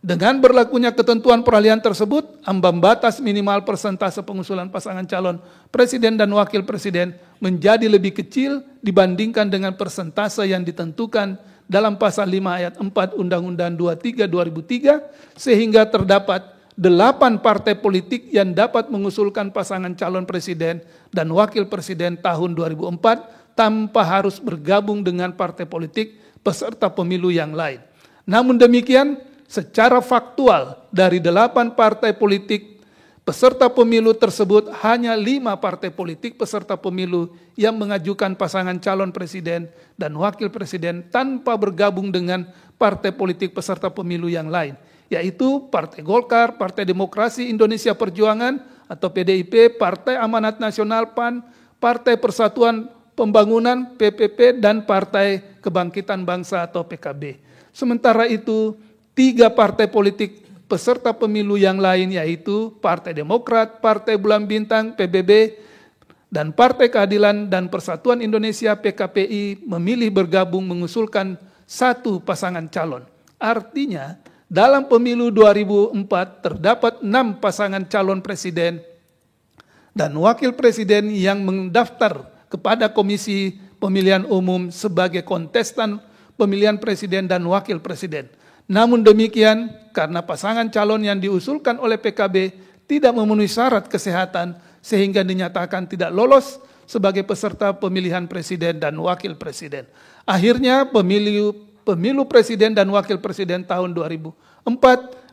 Dengan berlakunya ketentuan peralihan tersebut, ambang batas minimal persentase pengusulan pasangan calon presiden dan wakil presiden menjadi lebih kecil dibandingkan dengan persentase yang ditentukan dalam pasal 5 ayat 4 Undang-Undang 23 2003, sehingga terdapat 8 partai politik yang dapat mengusulkan pasangan calon presiden dan wakil presiden tahun 2004 tanpa harus bergabung dengan partai politik peserta pemilu yang lain. Namun demikian, secara faktual dari 8 partai politik peserta pemilu tersebut, hanya 5 partai politik peserta pemilu yang mengajukan pasangan calon presiden dan wakil presiden tanpa bergabung dengan partai politik peserta pemilu yang lain, yaitu Partai Golkar, Partai Demokrasi Indonesia Perjuangan atau PDIP, Partai Amanat Nasional PAN, Partai Persatuan Pembangunan PPP, dan Partai Kebangkitan Bangsa atau PKB. Sementara itu, 3 partai politik peserta pemilu yang lain, yaitu Partai Demokrat, Partai Bulan Bintang PBB, dan Partai Keadilan dan Persatuan Indonesia PKPI memilih bergabung mengusulkan 1 pasangan calon. Artinya, dalam pemilu 2004 terdapat 6 pasangan calon presiden dan wakil presiden yang mendaftar kepada Komisi Pemilihan Umum sebagai kontestan pemilihan presiden dan wakil presiden. Namun demikian, karena pasangan calon yang diusulkan oleh PKB tidak memenuhi syarat kesehatan sehingga dinyatakan tidak lolos sebagai peserta pemilihan presiden dan wakil presiden. Akhirnya pemilu presiden dan wakil presiden tahun 2004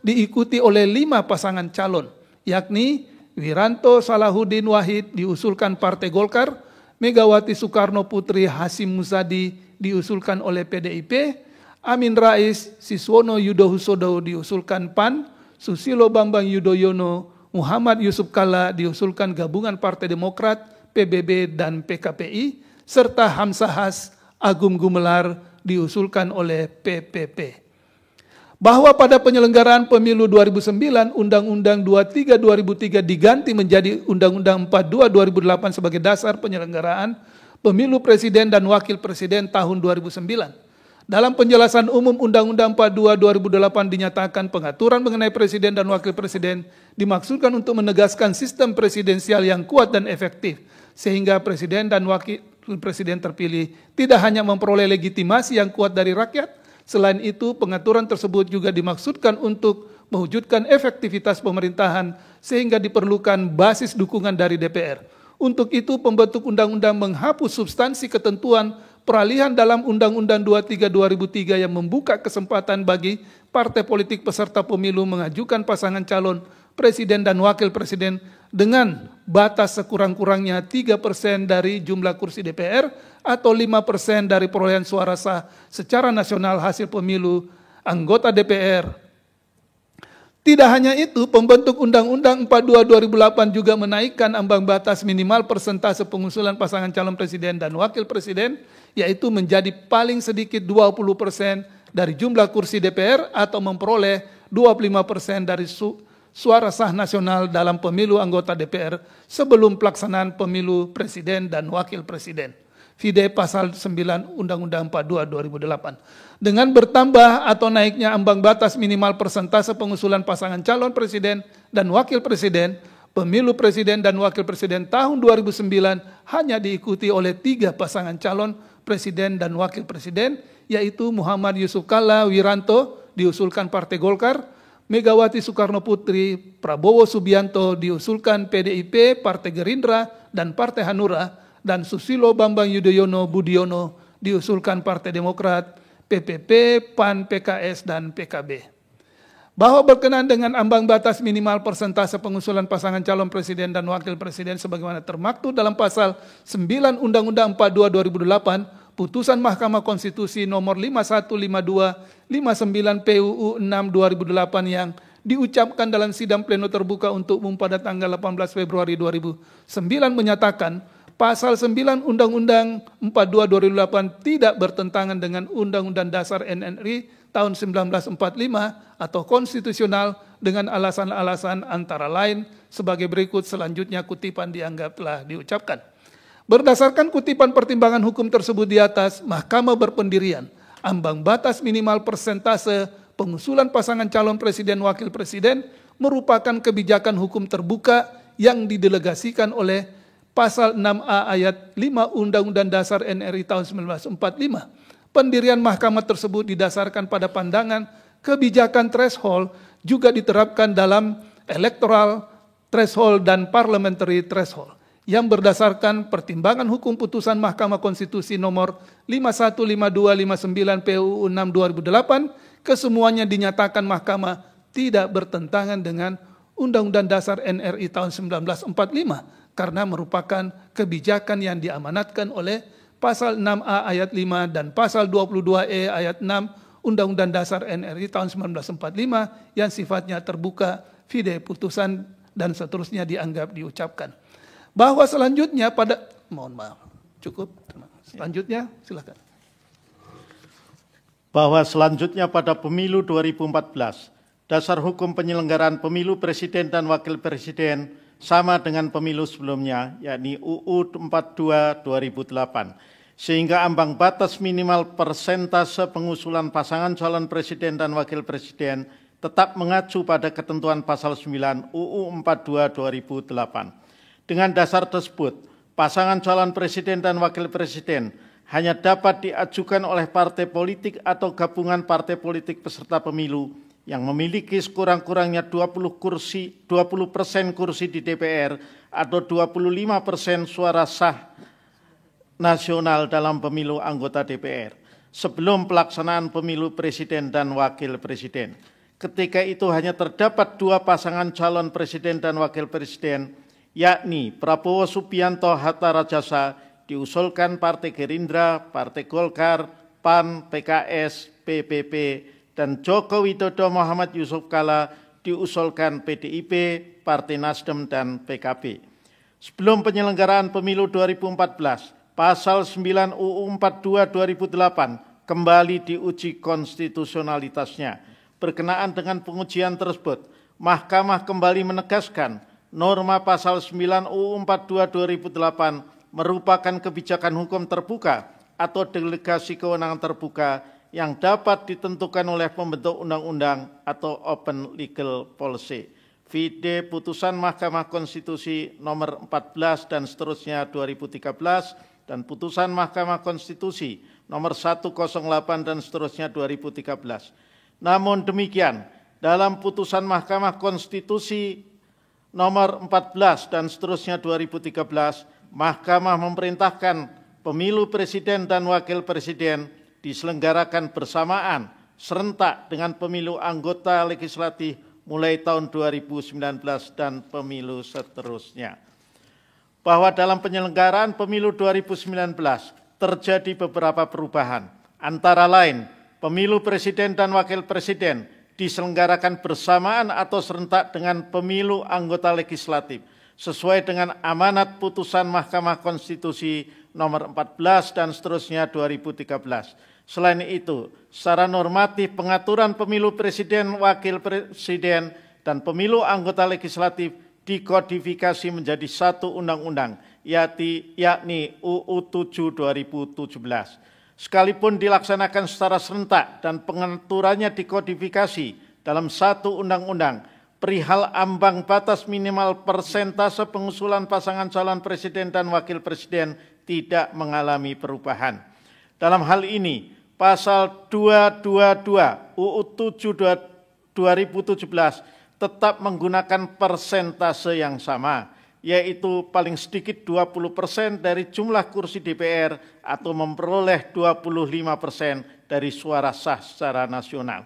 diikuti oleh 5 pasangan calon, yakni Wiranto Salahuddin Wahid diusulkan Partai Golkar, Megawati Soekarno Putri Hasyim Muzadi diusulkan oleh PDIP, Amin Rais Siswono Yudhohusodo diusulkan PAN, Susilo Bambang Yudhoyono, Muhammad Yusuf Kalla diusulkan Gabungan Partai Demokrat, PBB dan PKPI, serta Hamzahas Agung Gumelar diusulkan oleh PPP. Bahwa pada penyelenggaraan pemilu 2009, Undang-Undang 23 2003 diganti menjadi Undang-Undang 42 2008 sebagai dasar penyelenggaraan pemilu presiden dan wakil presiden tahun 2009. Dalam penjelasan umum Undang-Undang 42 2008 dinyatakan pengaturan mengenai presiden dan wakil presiden dimaksudkan untuk menegaskan sistem presidensial yang kuat dan efektif, sehingga presiden dan wakil presiden terpilih tidak hanya memperoleh legitimasi yang kuat dari rakyat. Selain itu, pengaturan tersebut juga dimaksudkan untuk mewujudkan efektivitas pemerintahan sehingga diperlukan basis dukungan dari DPR. Untuk itu, pembentuk undang-undang menghapus substansi ketentuan peralihan dalam Undang-Undang 23 2003 yang membuka kesempatan bagi partai politik peserta pemilu mengajukan pasangan calon presiden dan wakil presiden dengan batas sekurang-kurangnya 3% dari jumlah kursi DPR atau 5% dari perolehan suara sah secara nasional hasil pemilu anggota DPR. Tidak hanya itu, pembentuk Undang-Undang 42 2008 juga menaikkan ambang batas minimal persentase pengusulan pasangan calon presiden dan wakil presiden, yaitu menjadi paling sedikit 20% dari jumlah kursi DPR atau memperoleh 25% dari suara sah nasional dalam pemilu anggota DPR sebelum pelaksanaan pemilu presiden dan wakil presiden. Vide pasal 9 Undang-Undang 42 2008. Dengan bertambah atau naiknya ambang batas minimal persentase pengusulan pasangan calon presiden dan wakil presiden, pemilu presiden dan wakil presiden tahun 2009 hanya diikuti oleh 3 pasangan calon presiden dan wakil presiden, yaitu Muhammad Yusuf Kalla Wiranto diusulkan Partai Golkar, Megawati Soekarno Putri Prabowo Subianto diusulkan PDIP, Partai Gerindra, dan Partai Hanura, dan Susilo Bambang Yudhoyono Budiono diusulkan Partai Demokrat, PPP, PAN, PKS, dan PKB. Bahwa berkenaan dengan ambang batas minimal persentase pengusulan pasangan calon presiden dan wakil presiden sebagaimana termaktub dalam pasal 9 Undang-Undang 42 2008, putusan Mahkamah Konstitusi nomor 5152 59 PUU 6 2008 yang diucapkan dalam sidang pleno terbuka untuk umum pada tanggal 18 Februari 2009 menyatakan pasal 9 Undang-Undang 42 2008 tidak bertentangan dengan Undang-Undang Dasar NRI tahun 1945 atau konstitusional dengan alasan-alasan antara lain sebagai berikut. Selanjutnya kutipan dianggap telah diucapkan. Berdasarkan kutipan pertimbangan hukum tersebut di atas, Mahkamah berpendirian ambang batas minimal persentase pengusulan pasangan calon presiden wakil presiden merupakan kebijakan hukum terbuka yang didelegasikan oleh Pasal 6A ayat 5 Undang-Undang Dasar NRI tahun 1945. Pendirian mahkamah tersebut didasarkan pada pandangan kebijakan threshold juga diterapkan dalam electoral threshold dan parliamentary threshold yang berdasarkan pertimbangan hukum putusan Mahkamah Konstitusi nomor 515259 PUU 6 2008, kesemuanya dinyatakan mahkamah tidak bertentangan dengan Undang-Undang Dasar NRI tahun 1945 karena merupakan kebijakan yang diamanatkan oleh Pasal 6A ayat 5 dan Pasal 22E ayat 6 Undang-Undang Dasar NRI tahun 1945 yang sifatnya terbuka, fide putusan dan seterusnya dianggap diucapkan. Bahwa selanjutnya selanjutnya silakan. Bahwa selanjutnya pada pemilu 2014, dasar hukum penyelenggaraan pemilu presiden dan wakil presiden sama dengan pemilu sebelumnya, yakni UU 42 2008, sehingga ambang batas minimal persentase pengusulan pasangan calon presiden dan wakil presiden tetap mengacu pada ketentuan pasal 9 UU 42 2008. Dengan dasar tersebut, pasangan calon presiden dan wakil presiden hanya dapat diajukan oleh partai politik atau gabungan partai politik peserta pemilu yang memiliki sekurang-kurangnya 20% kursi di DPR atau 25% suara sah nasional dalam pemilu anggota DPR sebelum pelaksanaan pemilu presiden dan wakil presiden. Ketika itu hanya terdapat 2 pasangan calon presiden dan wakil presiden, yakni Prabowo Subianto Hatta Rajasa diusulkan Partai Gerindra, Partai Golkar, PAN, PKS, PPP, dan Joko Widodo Muhammad Yusuf Kalla diusulkan PDIP, Partai Nasdem, dan PKB. Sebelum penyelenggaraan pemilu 2014, Pasal 9 UU 42 2008 kembali diuji konstitusionalitasnya. Berkenaan dengan pengujian tersebut, Mahkamah kembali menegaskan norma Pasal 9 UU 42 2008 merupakan kebijakan hukum terbuka atau delegasi kewenangan terbuka yang dapat ditentukan oleh pembentuk undang-undang atau open legal policy. Vide putusan Mahkamah Konstitusi nomor 14 dan seterusnya 2013 dan putusan Mahkamah Konstitusi nomor 108 dan seterusnya 2013. Namun demikian, dalam putusan Mahkamah Konstitusi nomor 14 dan seterusnya 2013, Mahkamah memerintahkan pemilu presiden dan wakil presiden diselenggarakan bersamaan serentak dengan pemilu anggota legislatif mulai tahun 2019 dan pemilu seterusnya. Bahwa dalam penyelenggaraan pemilu 2019 terjadi beberapa perubahan, antara lain pemilu presiden dan wakil presiden diselenggarakan bersamaan atau serentak dengan pemilu anggota legislatif sesuai dengan amanat putusan Mahkamah Konstitusi nomor 14 dan seterusnya 2013. Selain itu, secara normatif pengaturan pemilu presiden, wakil presiden, dan pemilu anggota legislatif dikodifikasi menjadi satu undang-undang, yakni UU 7 2017. Sekalipun dilaksanakan secara serentak dan pengaturannya dikodifikasi dalam satu undang-undang, perihal ambang batas minimal persentase pengusulan pasangan calon presiden dan wakil presiden tidak mengalami perubahan. Dalam hal ini, Pasal 222 UU 7 2017 tetap menggunakan persentase yang sama, yaitu paling sedikit 20% dari jumlah kursi DPR atau memperoleh 25% dari suara sah secara nasional.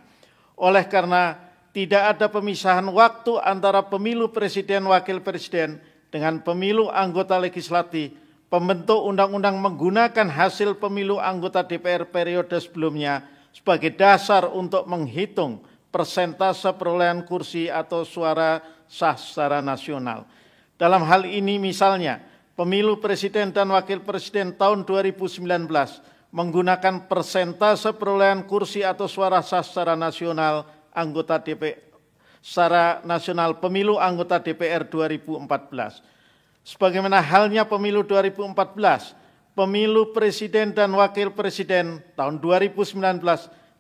Oleh karena tidak ada pemisahan waktu antara pemilu presiden wakil presiden dengan pemilu anggota legislatif, pembentuk undang-undang menggunakan hasil pemilu anggota DPR periode sebelumnya sebagai dasar untuk menghitung persentase perolehan kursi atau suara sah secara nasional. Dalam hal ini misalnya, pemilu presiden dan wakil presiden tahun 2019 menggunakan persentase perolehan kursi atau suara sah secara nasional anggota DPR secara nasional pemilu anggota DPR 2014. Sebagaimana halnya pemilu 2014, pemilu presiden dan wakil presiden tahun 2019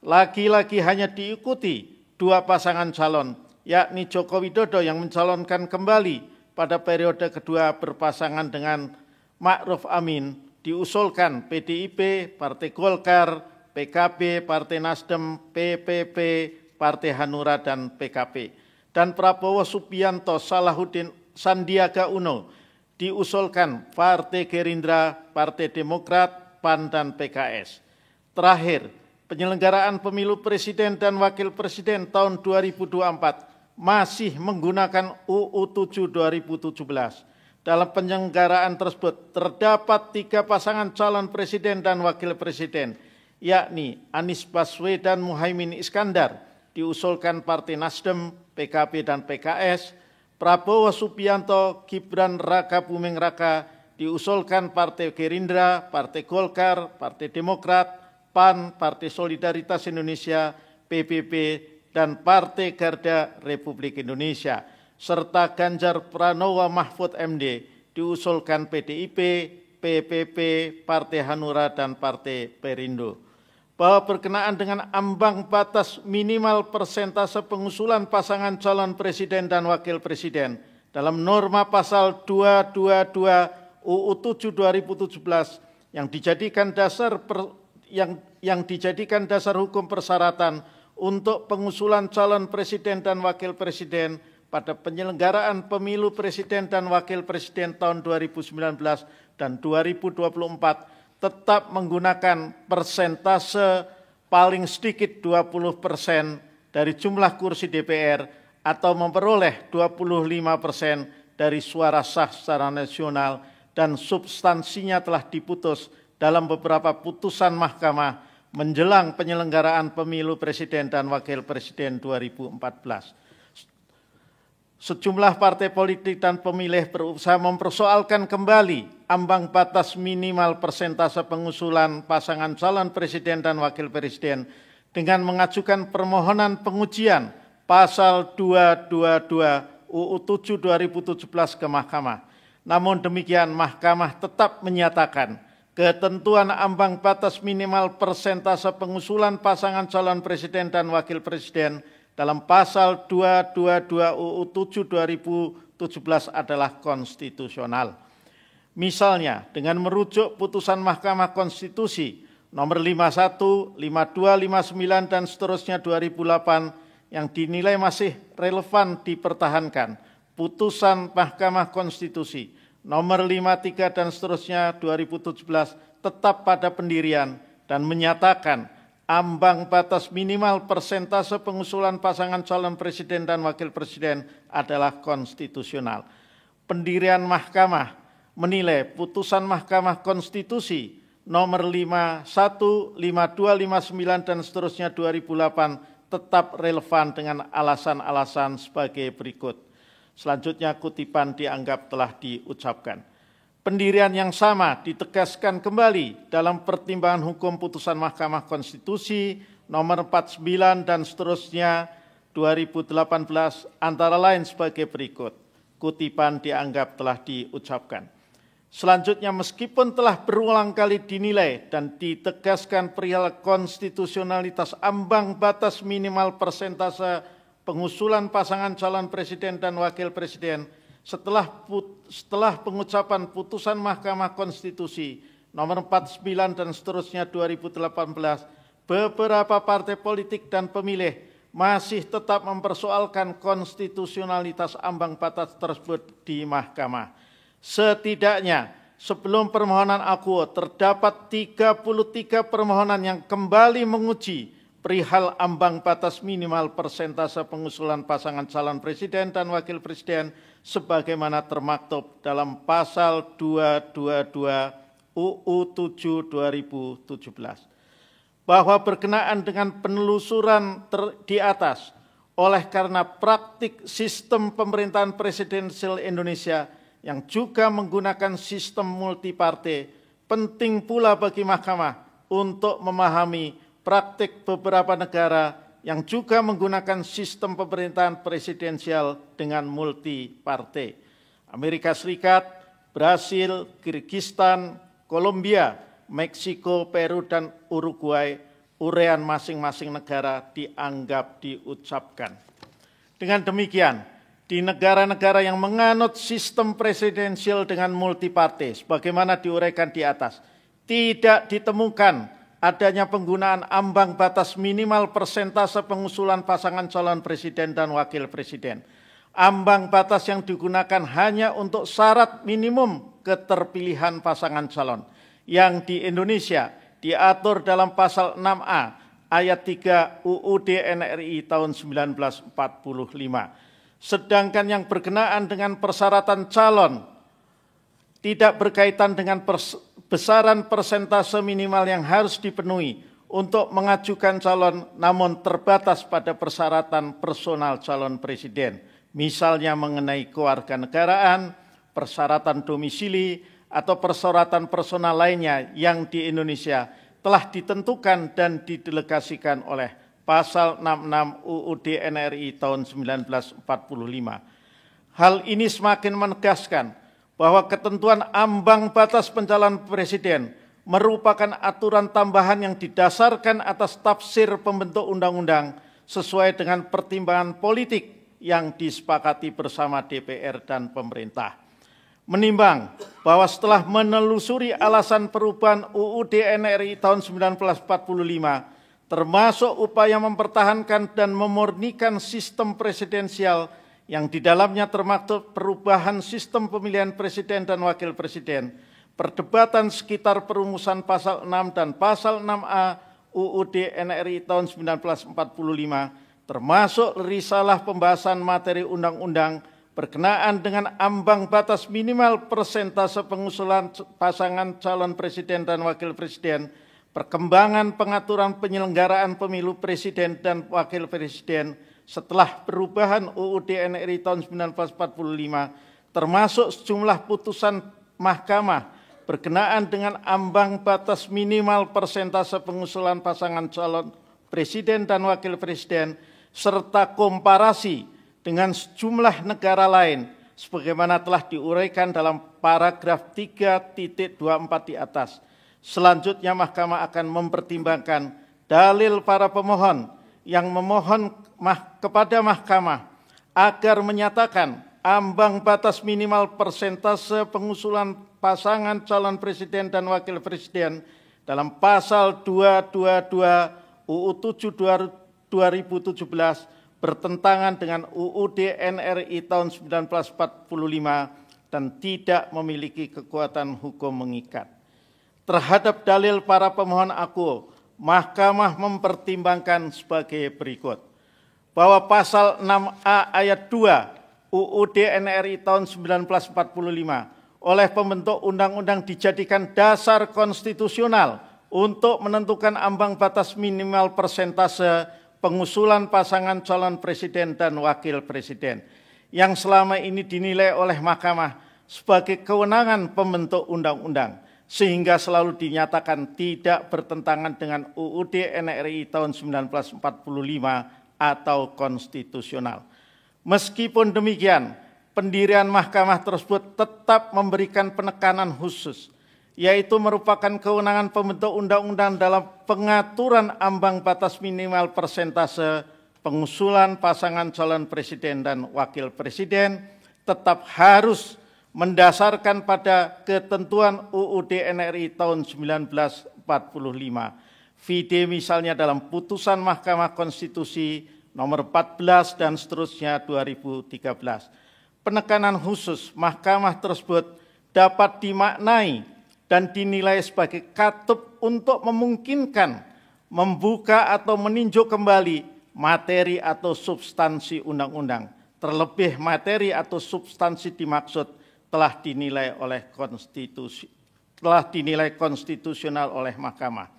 lagi-lagi hanya diikuti dua pasangan calon, yakni Joko Widodo yang mencalonkan kembali pada periode kedua berpasangan dengan Ma'ruf Amin, diusulkan PDIP, Partai Golkar, PKB, Partai Nasdem, PPP, Partai Hanura, dan PKP. Dan Prabowo Subianto, Salahuddin, Sandiaga Uno diusulkan Partai Gerindra, Partai Demokrat, PAN, dan PKS. Terakhir, penyelenggaraan pemilu presiden dan wakil presiden tahun 2024 masih menggunakan UU 7 2017. Dalam penyelenggaraan tersebut terdapat 3 pasangan calon presiden dan wakil presiden, yakni Anies Baswedan Muhaimin Iskandar, diusulkan Partai Nasdem, PKB, dan PKS, Prabowo Subianto Gibran Raka Buming Raka, diusulkan Partai Gerindra, Partai Golkar, Partai Demokrat, PAN, Partai Solidaritas Indonesia, PBB, dan Partai Garda Republik Indonesia, serta Ganjar Pranowo Mahfud MD, diusulkan PDIP, PPP, Partai Hanura, dan Partai Perindo. Bahwa berkenaan dengan ambang batas minimal persentase pengusulan pasangan calon presiden dan wakil presiden dalam norma pasal 222 UU 7 2017 yang dijadikan dasar hukum persyaratan untuk pengusulan calon presiden dan wakil presiden pada penyelenggaraan pemilu presiden dan wakil presiden tahun 2019 dan 2024 tetap menggunakan persentase paling sedikit 20% dari jumlah kursi DPR atau memperoleh 25% dari suara sah secara nasional, dan substansinya telah diputus dalam beberapa putusan mahkamah menjelang penyelenggaraan pemilu presiden dan wakil presiden 2014. Sejumlah partai politik dan pemilih berusaha mempersoalkan kembali ambang batas minimal persentase pengusulan pasangan calon presiden dan wakil presiden dengan mengajukan permohonan pengujian pasal 222 UU 7 2017 ke Mahkamah. Namun demikian, Mahkamah tetap menyatakan ketentuan ambang batas minimal persentase pengusulan pasangan calon presiden dan wakil presiden dalam pasal 222 UU 7 2017 adalah konstitusional. Misalnya, dengan merujuk putusan Mahkamah Konstitusi nomor 51, 52, 59, dan seterusnya 2008 yang dinilai masih relevan dipertahankan, putusan Mahkamah Konstitusi nomor 53 dan seterusnya 2017 tetap pada pendirian dan menyatakan ambang batas minimal persentase pengusulan pasangan calon presiden dan wakil presiden adalah konstitusional. Pendirian Mahkamah menilai putusan Mahkamah Konstitusi nomor 51, 52, 59, dan seterusnya 2008 tetap relevan dengan alasan-alasan sebagai berikut. Selanjutnya kutipan dianggap telah diucapkan. Pendirian yang sama ditegaskan kembali dalam pertimbangan hukum putusan Mahkamah Konstitusi nomor 49 dan seterusnya 2018 antara lain sebagai berikut. Kutipan dianggap telah diucapkan. Selanjutnya, meskipun telah berulang kali dinilai dan ditegaskan perihal konstitusionalitas ambang batas minimal persentase pengusulan pasangan calon presiden dan wakil presiden setelah pengucapan putusan Mahkamah Konstitusi nomor 49 dan seterusnya 2018, beberapa partai politik dan pemilih masih tetap mempersoalkan konstitusionalitas ambang batas tersebut di Mahkamah. Setidaknya sebelum permohonan akuo terdapat 33 permohonan yang kembali menguji perihal ambang batas minimal persentase pengusulan pasangan calon presiden dan wakil presiden sebagaimana termaktub dalam pasal 222 UU 7 2017. Bahwa berkenaan dengan penelusuran di atas, oleh karena praktik sistem pemerintahan presidensial Indonesia yang juga menggunakan sistem multipartai, penting pula bagi Mahkamah untuk memahami praktik beberapa negara yang juga menggunakan sistem pemerintahan presidensial dengan multipartai. Amerika Serikat, Brasil, Kirgistan, Kolombia, Meksiko, Peru, dan Uruguay uraian masing-masing negara dianggap diucapkan. Dengan demikian, di negara-negara yang menganut sistem presidensial dengan multipartai, sebagaimana diuraikan di atas, tidak ditemukan adanya penggunaan ambang batas minimal persentase pengusulan pasangan calon presiden dan wakil presiden. Ambang batas yang digunakan hanya untuk syarat minimum keterpilihan pasangan calon, yang di Indonesia diatur dalam pasal 6A ayat 3 UUD NRI tahun 1945. Sedangkan yang berkenaan dengan persyaratan calon tidak berkaitan dengan besaran persentase minimal yang harus dipenuhi untuk mengajukan calon, namun terbatas pada persyaratan personal calon presiden, misalnya mengenai kewarganegaraan, persyaratan domisili, atau persyaratan personal lainnya yang di Indonesia telah ditentukan dan didelegasikan oleh pasal 66 UUD NRI tahun 1945. Hal ini semakin menegaskan bahwa ketentuan ambang batas pencalonan presiden merupakan aturan tambahan yang didasarkan atas tafsir pembentuk undang-undang sesuai dengan pertimbangan politik yang disepakati bersama DPR dan pemerintah. Menimbang bahwa setelah menelusuri alasan perubahan UUD NRI tahun 1945, termasuk upaya mempertahankan dan memurnikan sistem presidensial yang di dalamnya termaktub perubahan sistem pemilihan presiden dan wakil presiden, perdebatan sekitar perumusan pasal 6 dan pasal 6A UUD NRI tahun 1945, termasuk risalah pembahasan materi undang-undang berkenaan dengan ambang batas minimal persentase pengusulan pasangan calon presiden dan wakil presiden, perkembangan pengaturan penyelenggaraan pemilu presiden dan wakil presiden setelah perubahan UUD NRI tahun 1945, termasuk sejumlah putusan mahkamah berkenaan dengan ambang batas minimal persentase pengusulan pasangan calon presiden dan wakil presiden, serta komparasi dengan sejumlah negara lain, sebagaimana telah diuraikan dalam paragraf 3.24 di atas. Selanjutnya, Mahkamah akan mempertimbangkan dalil para pemohon yang memohon kepada Mahkamah agar menyatakan ambang batas minimal persentase pengusulan pasangan calon presiden dan wakil presiden dalam pasal 222 UU 7 2017 bertentangan dengan UUD NRI tahun 1945 dan tidak memiliki kekuatan hukum mengikat. Terhadap dalil para pemohon aku, Mahkamah mempertimbangkan sebagai berikut. Bahwa pasal 6A ayat 2 UUD NRI tahun 1945 oleh pembentuk undang-undang dijadikan dasar konstitusional untuk menentukan ambang batas minimal persentase pengusulan pasangan calon presiden dan wakil presiden yang selama ini dinilai oleh Mahkamah sebagai kewenangan pembentuk undang-undang, sehingga selalu dinyatakan tidak bertentangan dengan UUD NRI tahun 1945 atau konstitusional. Meskipun demikian, pendirian Mahkamah tersebut tetap memberikan penekanan khusus, yaitu merupakan kewenangan pembentuk undang-undang dalam pengaturan ambang batas minimal persentase pengusulan pasangan calon presiden dan wakil presiden tetap harus mendasarkan pada ketentuan UUD NRI tahun 1945. Vide misalnya dalam putusan Mahkamah Konstitusi nomor 14 dan seterusnya 2013. Penekanan khusus Mahkamah tersebut dapat dimaknai dan dinilai sebagai katup untuk memungkinkan membuka atau meninjau kembali materi atau substansi undang-undang. Terlebih materi atau substansi dimaksud telah dinilai konstitusional oleh Mahkamah.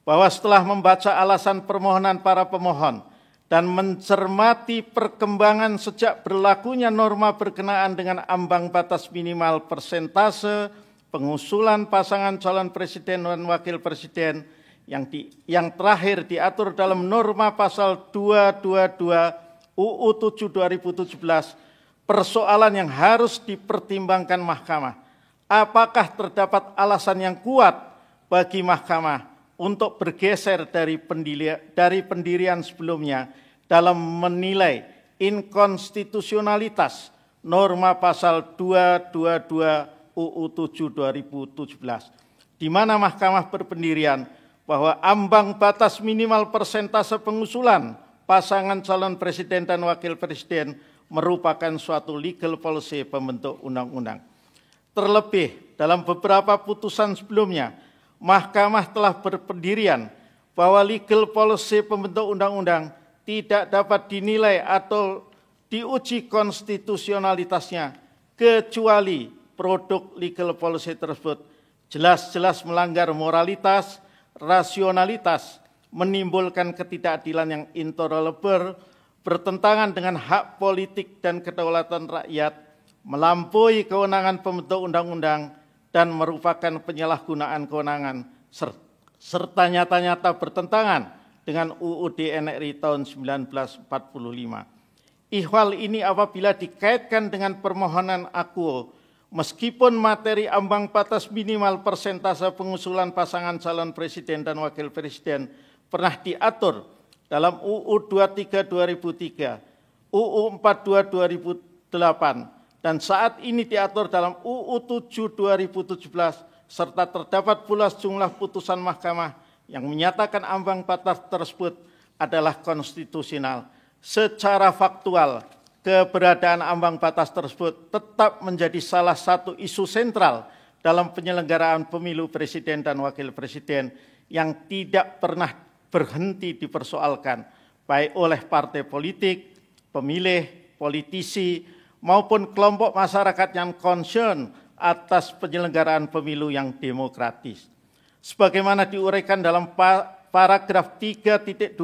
Bahwa setelah membaca alasan permohonan para pemohon dan mencermati perkembangan sejak berlakunya norma berkenaan dengan ambang batas minimal persentase pengusulan pasangan calon presiden dan wakil presiden yang terakhir diatur dalam norma pasal 222 UU 7 2017, persoalan yang harus dipertimbangkan Mahkamah. Apakah terdapat alasan yang kuat bagi Mahkamah untuk bergeser dari pendirian sebelumnya dalam menilai inkonstitusionalitas norma pasal 222 UU 7 2017, di mana Mahkamah berpendirian bahwa ambang batas minimal persentase pengusulan pasangan calon presiden dan wakil presiden merupakan suatu legal policy pembentuk undang-undang. Terlebih, dalam beberapa putusan sebelumnya, Mahkamah telah berpendirian bahwa legal policy pembentuk undang-undang tidak dapat dinilai atau diuji konstitusionalitasnya kecuali produk legal policy tersebut jelas-jelas melanggar moralitas, rasionalitas, menimbulkan ketidakadilan yang intolerable, bertentangan dengan hak politik dan kedaulatan rakyat, melampaui kewenangan pembentuk undang-undang, dan merupakan penyalahgunaan kewenangan, serta nyata-nyata bertentangan dengan UUD NRI tahun 1945. Ihwal ini apabila dikaitkan dengan permohonan akuo, meskipun materi ambang batas minimal persentase pengusulan pasangan calon presiden dan wakil presiden pernah diatur dalam UU 23 2003, UU 42 2008, dan saat ini diatur dalam UU 7 2017, serta terdapat pula sejumlah putusan mahkamah yang menyatakan ambang batas tersebut adalah konstitusional. Secara faktual, keberadaan ambang batas tersebut tetap menjadi salah satu isu sentral dalam penyelenggaraan pemilu presiden dan wakil presiden yang tidak pernah berhenti dipersoalkan, baik oleh partai politik, pemilih, politisi, maupun kelompok masyarakat yang concern atas penyelenggaraan pemilu yang demokratis. Sebagaimana diuraikan dalam paragraf 3.21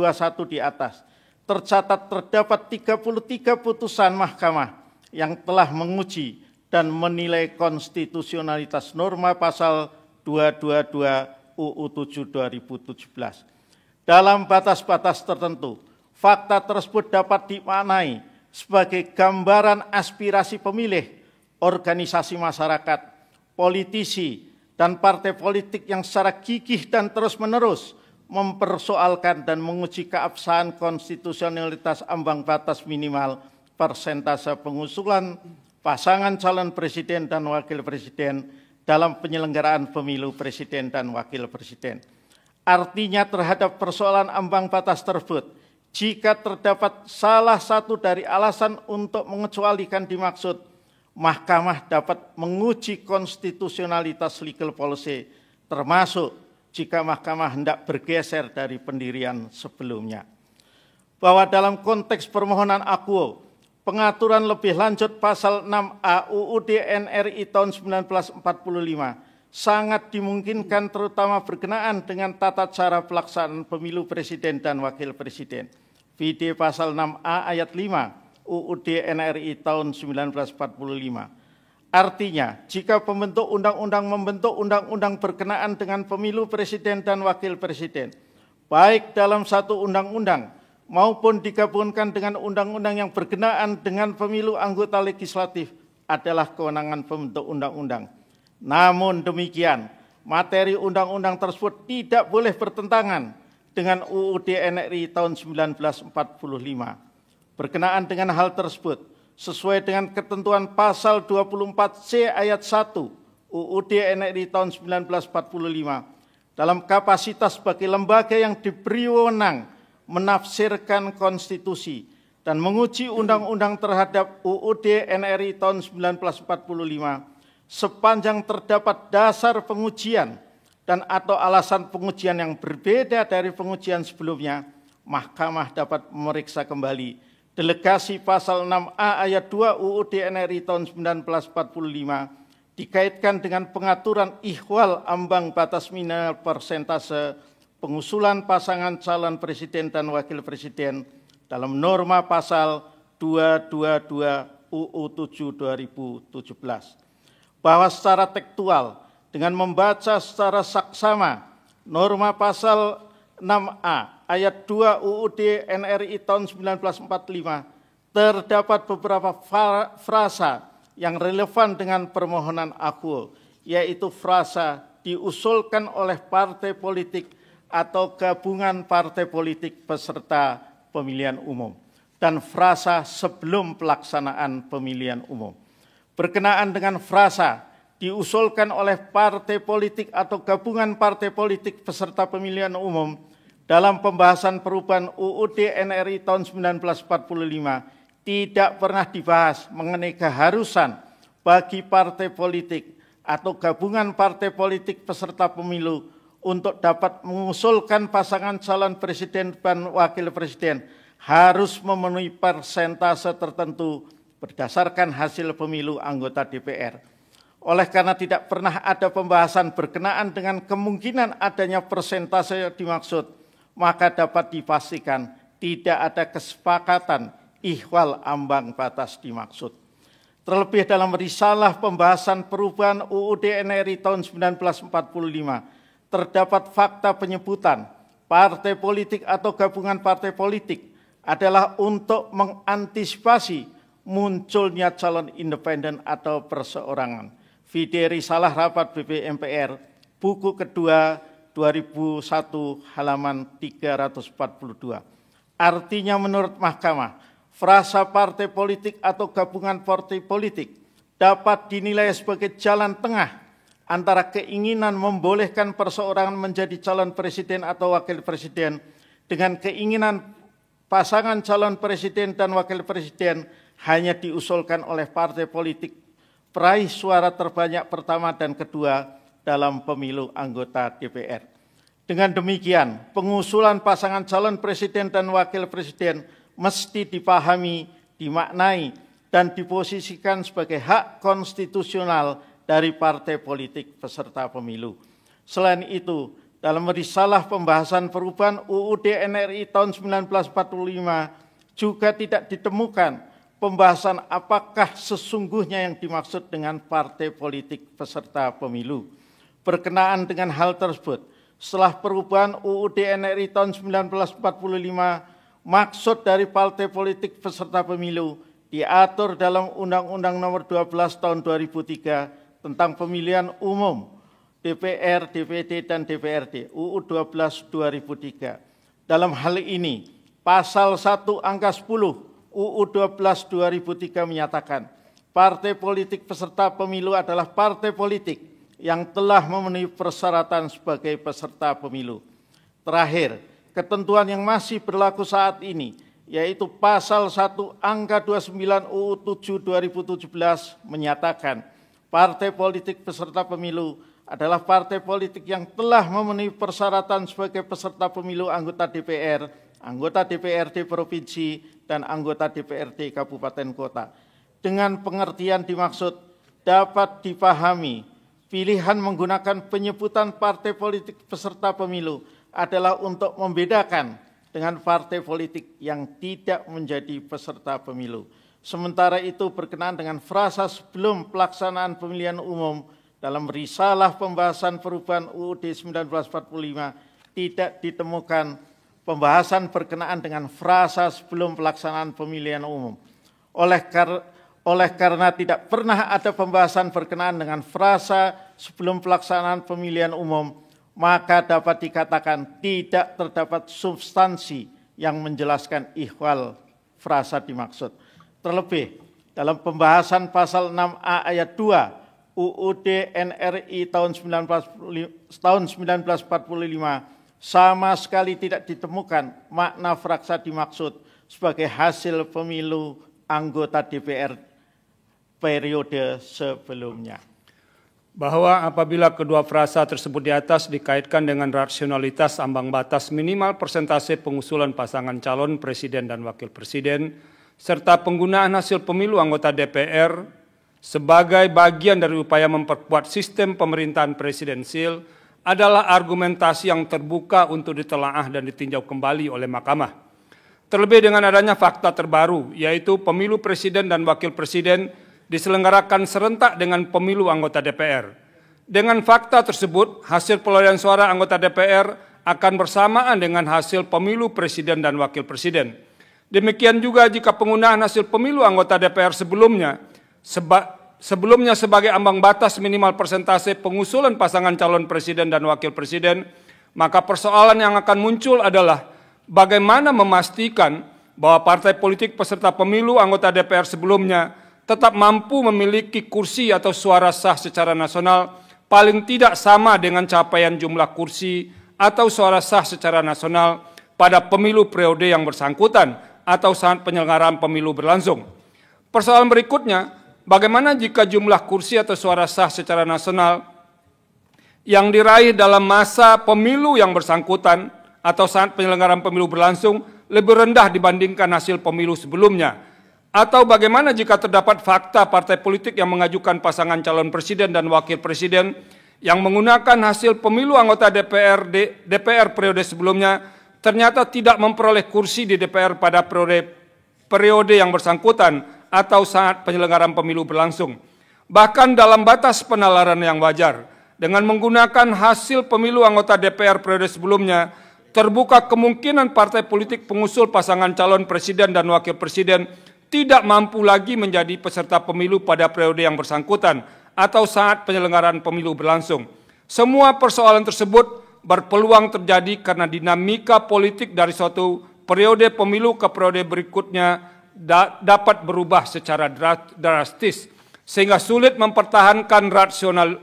di atas, tercatat terdapat 33 putusan mahkamah yang telah menguji dan menilai konstitusionalitas norma pasal 222 UU 7 2017. Dalam batas-batas tertentu, fakta tersebut dapat dimaknai sebagai gambaran aspirasi pemilih, organisasi masyarakat, politisi, dan partai politik yang secara gigih dan terus-menerus mempersoalkan dan menguji keabsahan konstitusionalitas ambang batas minimal persentase pengusulan pasangan calon presiden dan wakil presiden dalam penyelenggaraan pemilu presiden dan wakil presiden. Artinya terhadap persoalan ambang batas tersebut, jika terdapat salah satu dari alasan untuk mengecualikan dimaksud, Mahkamah dapat menguji konstitusionalitas legal policy, termasuk jika Mahkamah hendak bergeser dari pendirian sebelumnya. Bahwa dalam konteks permohonan akuo, pengaturan lebih lanjut pasal 6A UUD NRI tahun 1945 sangat dimungkinkan terutama berkenaan dengan tata cara pelaksanaan pemilu presiden dan wakil presiden. VD pasal 6A ayat 5 UUD NRI tahun 1945. Artinya, jika pembentuk undang-undang membentuk undang-undang berkenaan dengan pemilu presiden dan wakil presiden, baik dalam satu undang-undang maupun digabungkan dengan undang-undang yang berkenaan dengan pemilu anggota legislatif, adalah kewenangan pembentuk undang-undang. Namun demikian, materi undang-undang tersebut tidak boleh bertentangan dengan UUD NRI tahun 1945. Berkenaan dengan hal tersebut, sesuai dengan ketentuan pasal 24C ayat 1 UUD NRI tahun 1945, dalam kapasitas sebagai lembaga yang diberi wewenang menafsirkan konstitusi dan menguji undang-undang terhadap UUD NRI tahun 1945, sepanjang terdapat dasar pengujian dan atau alasan pengujian yang berbeda dari pengujian sebelumnya, Mahkamah dapat memeriksa kembali delegasi pasal 6A ayat 2 UUD NRI tahun 1945 dikaitkan dengan pengaturan ihwal ambang batas minimal persentase pengusulan pasangan calon presiden dan wakil presiden dalam norma pasal 222 UU 7 2017. Bahwa secara tekstual dengan membaca secara saksama norma pasal 6A ayat 2 UUD NRI tahun 1945 terdapat beberapa frasa yang relevan dengan permohonan akuo, yaitu frasa diusulkan oleh partai politik atau gabungan partai politik peserta pemilihan umum dan frasa sebelum pelaksanaan pemilihan umum. Berkenaan dengan frasa diusulkan oleh partai politik atau gabungan partai politik peserta pemilihan umum dalam pembahasan perubahan UUD NRI tahun 1945 tidak pernah dibahas mengenai keharusan bagi partai politik atau gabungan partai politik peserta pemilu untuk dapat mengusulkan pasangan calon presiden dan wakil presiden harus memenuhi persentase tertentu berdasarkan hasil pemilu anggota DPR. Oleh karena tidak pernah ada pembahasan berkenaan dengan kemungkinan adanya persentase yang dimaksud, maka dapat dipastikan tidak ada kesepakatan ihwal ambang batas dimaksud. Terlebih dalam risalah pembahasan perubahan UUD NRI tahun 1945, terdapat fakta penyebutan partai politik atau gabungan partai politik adalah untuk mengantisipasi munculnya calon independen atau perseorangan. Vide Risalah Rapat BP MPR, buku kedua 2001 halaman 342. Artinya menurut Mahkamah, frasa partai politik atau gabungan partai politik dapat dinilai sebagai jalan tengah antara keinginan membolehkan perseorangan menjadi calon presiden atau wakil presiden dengan keinginan pasangan calon presiden dan wakil presiden hanya diusulkan oleh partai politik peraih suara terbanyak pertama dan kedua dalam pemilu anggota DPR. Dengan demikian, pengusulan pasangan calon presiden dan wakil presiden mesti dipahami, dimaknai, dan diposisikan sebagai hak konstitusional dari partai politik peserta pemilu. Selain itu, dalam risalah pembahasan perubahan UUD NRI tahun 1945 juga tidak ditemukan pembahasan apakah sesungguhnya yang dimaksud dengan partai politik peserta pemilu. Berkenaan dengan hal tersebut, setelah perubahan UUD NRI tahun 1945, maksud dari partai politik peserta pemilu diatur dalam Undang-Undang Nomor 12 Tahun 2003 tentang Pemilihan Umum DPR, DPD, dan DPRD, UU 12 2003. Dalam hal ini, Pasal 1 Angka 10 UU 12 2003 menyatakan, partai politik peserta pemilu adalah partai politik yang telah memenuhi persyaratan sebagai peserta pemilu. Terakhir, ketentuan yang masih berlaku saat ini, yaitu Pasal 1 Angka 29 UU 7 2017 menyatakan, partai politik peserta pemilu adalah partai politik yang telah memenuhi persyaratan sebagai peserta pemilu anggota DPR, anggota DPRD Provinsi, dan anggota DPRD Kabupaten Kota. Dengan pengertian dimaksud dapat dipahami, pilihan menggunakan penyebutan partai politik peserta pemilu adalah untuk membedakan dengan partai politik yang tidak menjadi peserta pemilu. Sementara itu berkenaan dengan frasa sebelum pelaksanaan pemilihan umum dalam risalah pembahasan perubahan UUD 1945 tidak ditemukan pembahasan berkenaan dengan frasa sebelum pelaksanaan pemilihan umum. Oleh karena tidak pernah ada pembahasan berkenaan dengan frasa sebelum pelaksanaan pemilihan umum, maka dapat dikatakan tidak terdapat substansi yang menjelaskan ihwal frasa dimaksud. Terlebih, dalam pembahasan pasal 6A ayat 2 UUD NRI tahun 1945 sama sekali tidak ditemukan makna frasa dimaksud sebagai hasil pemilu anggota DPR periode sebelumnya. Bahwa apabila kedua frasa tersebut di atas dikaitkan dengan rasionalitas ambang batas minimal persentase pengusulan pasangan calon presiden dan wakil presiden, serta penggunaan hasil pemilu anggota DPR sebagai bagian dari upaya memperkuat sistem pemerintahan presidensil, adalah argumentasi yang terbuka untuk ditelaah dan ditinjau kembali oleh Mahkamah. Terlebih dengan adanya fakta terbaru, yaitu pemilu presiden dan wakil presiden diselenggarakan serentak dengan pemilu anggota DPR. Dengan fakta tersebut, hasil perolehan suara anggota DPR akan bersamaan dengan hasil pemilu presiden dan wakil presiden. Demikian juga jika penggunaan hasil pemilu anggota DPR sebelumnya sebagai ambang batas minimal persentase pengusulan pasangan calon presiden dan wakil presiden Maka persoalan yang akan muncul adalah bagaimana memastikan bahwa partai politik peserta pemilu anggota DPR sebelumnya tetap mampu memiliki kursi atau suara sah secara nasional paling tidak sama dengan capaian jumlah kursi atau suara sah secara nasional pada pemilu periode yang bersangkutan atau saat penyelenggaraan pemilu berlangsung. Persoalan berikutnya, bagaimana jika jumlah kursi atau suara sah secara nasional yang diraih dalam masa pemilu yang bersangkutan atau saat penyelenggaraan pemilu berlangsung lebih rendah dibandingkan hasil pemilu sebelumnya? Atau bagaimana jika terdapat fakta partai politik yang mengajukan pasangan calon presiden dan wakil presiden yang menggunakan hasil pemilu anggota DPR periode sebelumnya ternyata tidak memperoleh kursi di DPR pada periode yang bersangkutan atau saat penyelenggaraan pemilu berlangsung. Bahkan dalam batas penalaran yang wajar, dengan menggunakan hasil pemilu anggota DPR periode sebelumnya, terbuka kemungkinan partai politik pengusul pasangan calon presiden dan wakil presiden tidak mampu lagi menjadi peserta pemilu pada periode yang bersangkutan atau saat penyelenggaraan pemilu berlangsung. Semua persoalan tersebut berpeluang terjadi karena dinamika politik dari suatu periode pemilu ke periode berikutnya dapat berubah secara drastis, sehingga sulit mempertahankan rasional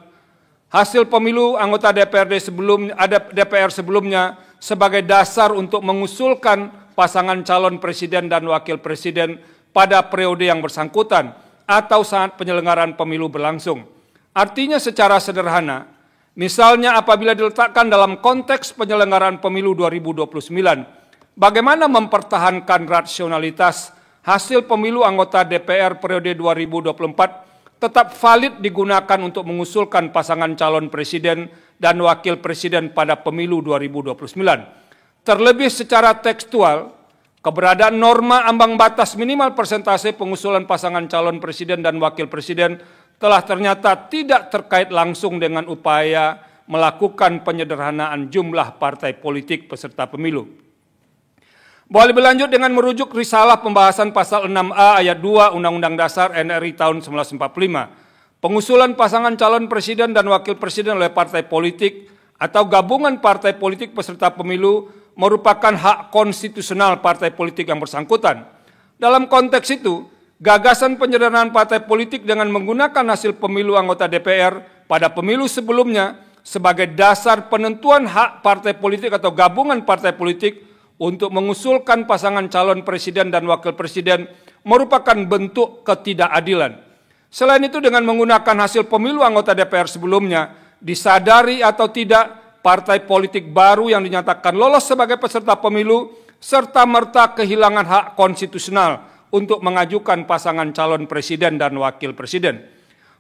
hasil pemilu anggota DPR sebelumnya sebagai dasar untuk mengusulkan pasangan calon presiden dan wakil presiden pada periode yang bersangkutan atau saat penyelenggaraan pemilu berlangsung. Artinya secara sederhana, misalnya apabila diletakkan dalam konteks penyelenggaraan pemilu 2029, bagaimana mempertahankan rasionalitas hasil pemilu anggota DPR periode 2024 tetap valid digunakan untuk mengusulkan pasangan calon presiden dan wakil presiden pada pemilu 2029. Terlebih secara tekstual, keberadaan norma ambang batas minimal persentase pengusulan pasangan calon presiden dan wakil presiden telah ternyata tidak terkait langsung dengan upaya melakukan penyederhanaan jumlah partai politik peserta pemilu. Boleh berlanjut dengan merujuk risalah pembahasan pasal 6A ayat 2 Undang-Undang Dasar NRI tahun 1945. Pengusulan pasangan calon presiden dan wakil presiden oleh partai politik atau gabungan partai politik peserta pemilu merupakan hak konstitusional partai politik yang bersangkutan. Dalam konteks itu, gagasan penyederhanaan partai politik dengan menggunakan hasil pemilu anggota DPR pada pemilu sebelumnya sebagai dasar penentuan hak partai politik atau gabungan partai politik untuk mengusulkan pasangan calon presiden dan wakil presiden merupakan bentuk ketidakadilan. Selain itu, dengan menggunakan hasil pemilu anggota DPR sebelumnya, disadari atau tidak, partai politik baru yang dinyatakan lolos sebagai peserta pemilu serta-merta kehilangan hak konstitusional untuk mengajukan pasangan calon presiden dan wakil presiden.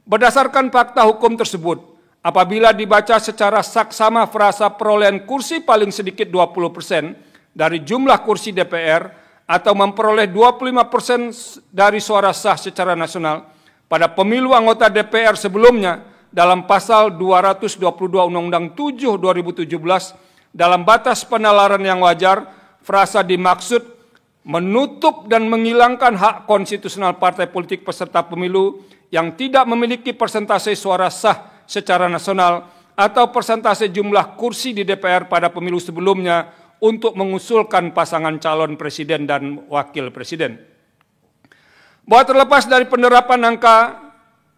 Berdasarkan fakta hukum tersebut, apabila dibaca secara saksama frasa perolehan kursi paling sedikit 20% dari jumlah kursi DPR atau memperoleh 25% dari suara sah secara nasional pada pemilu anggota DPR sebelumnya, dalam pasal 222 Undang-Undang 7 2017 dalam batas penalaran yang wajar, frasa dimaksud menutup dan menghilangkan hak konstitusional partai politik peserta pemilu yang tidak memiliki persentase suara sah secara nasional atau persentase jumlah kursi di DPR pada pemilu sebelumnya untuk mengusulkan pasangan calon presiden dan wakil presiden. Bahwa terlepas dari penerapan angka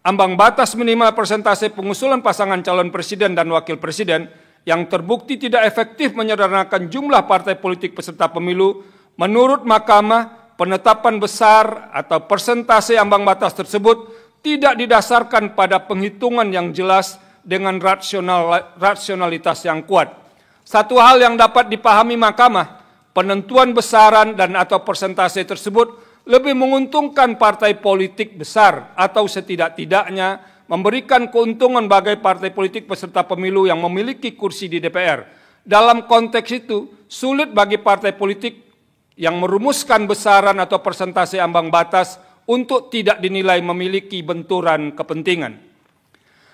ambang batas minimal persentase pengusulan pasangan calon presiden dan wakil presiden yang terbukti tidak efektif menyederhanakan jumlah partai politik peserta pemilu, menurut Mahkamah, penetapan besar atau persentase ambang batas tersebut tidak didasarkan pada penghitungan yang jelas dengan rasionalitas yang kuat. Satu hal yang dapat dipahami Mahkamah, penentuan besaran dan atau persentase tersebut lebih menguntungkan partai politik besar atau setidak-tidaknya memberikan keuntungan bagi partai politik peserta pemilu yang memiliki kursi di DPR. Dalam konteks itu, sulit bagi partai politik yang merumuskan besaran atau persentase ambang batas untuk tidak dinilai memiliki benturan kepentingan.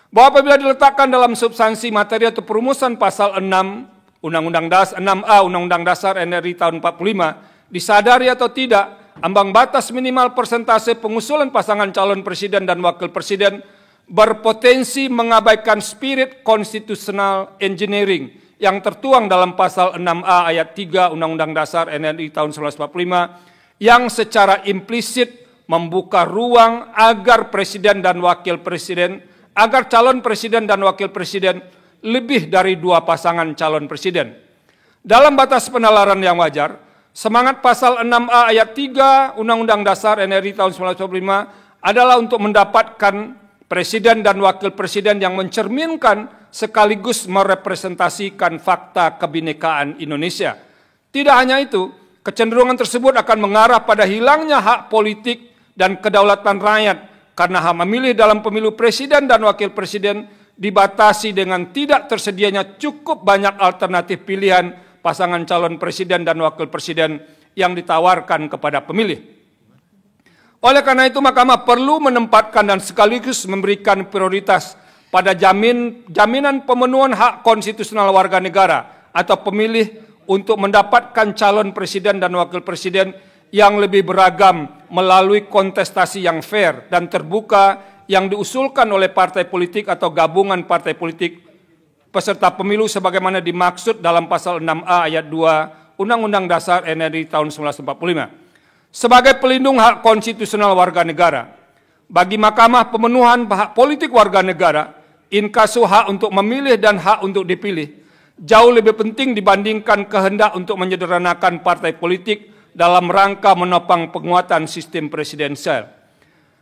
Bahwa apabila diletakkan dalam substansi materi atau perumusan pasal 6 Undang-Undang Dasar 6A Undang-Undang Dasar NRI tahun 45, disadari atau tidak, ambang batas minimal persentase pengusulan pasangan calon presiden dan wakil presiden berpotensi mengabaikan spirit constitutional engineering yang tertuang dalam pasal 6A ayat 3 Undang-Undang Dasar NRI tahun 1945 yang secara implisit membuka ruang agar presiden dan wakil presiden, agar calon presiden dan wakil presiden lebih dari 2 pasangan calon presiden. Dalam batas penalaran yang wajar, semangat pasal 6A ayat 3 Undang-Undang Dasar NRI tahun 1945 adalah untuk mendapatkan presiden dan wakil presiden yang mencerminkan sekaligus merepresentasikan fakta kebinekaan Indonesia. Tidak hanya itu, kecenderungan tersebut akan mengarah pada hilangnya hak politik dan kedaulatan rakyat karena hak memilih dalam pemilu presiden dan wakil presiden dibatasi dengan tidak tersedianya cukup banyak alternatif pilihan pasangan calon presiden dan wakil presiden yang ditawarkan kepada pemilih. Oleh karena itu, Mahkamah perlu menempatkan dan sekaligus memberikan prioritas pada jaminan pemenuhan hak konstitusional warga negara atau pemilih untuk mendapatkan calon presiden dan wakil presiden yang lebih beragam melalui kontestasi yang fair dan terbuka yang diusulkan oleh partai politik atau gabungan partai politik peserta pemilu sebagaimana dimaksud dalam pasal 6A ayat 2 Undang-Undang Dasar NRI tahun 1945. Sebagai pelindung hak konstitusional warga negara, bagi Mahkamah pemenuhan hak politik warga negara, inkasu hak untuk memilih dan hak untuk dipilih, jauh lebih penting dibandingkan kehendak untuk menyederhanakan partai politik dalam rangka menopang penguatan sistem presidensial.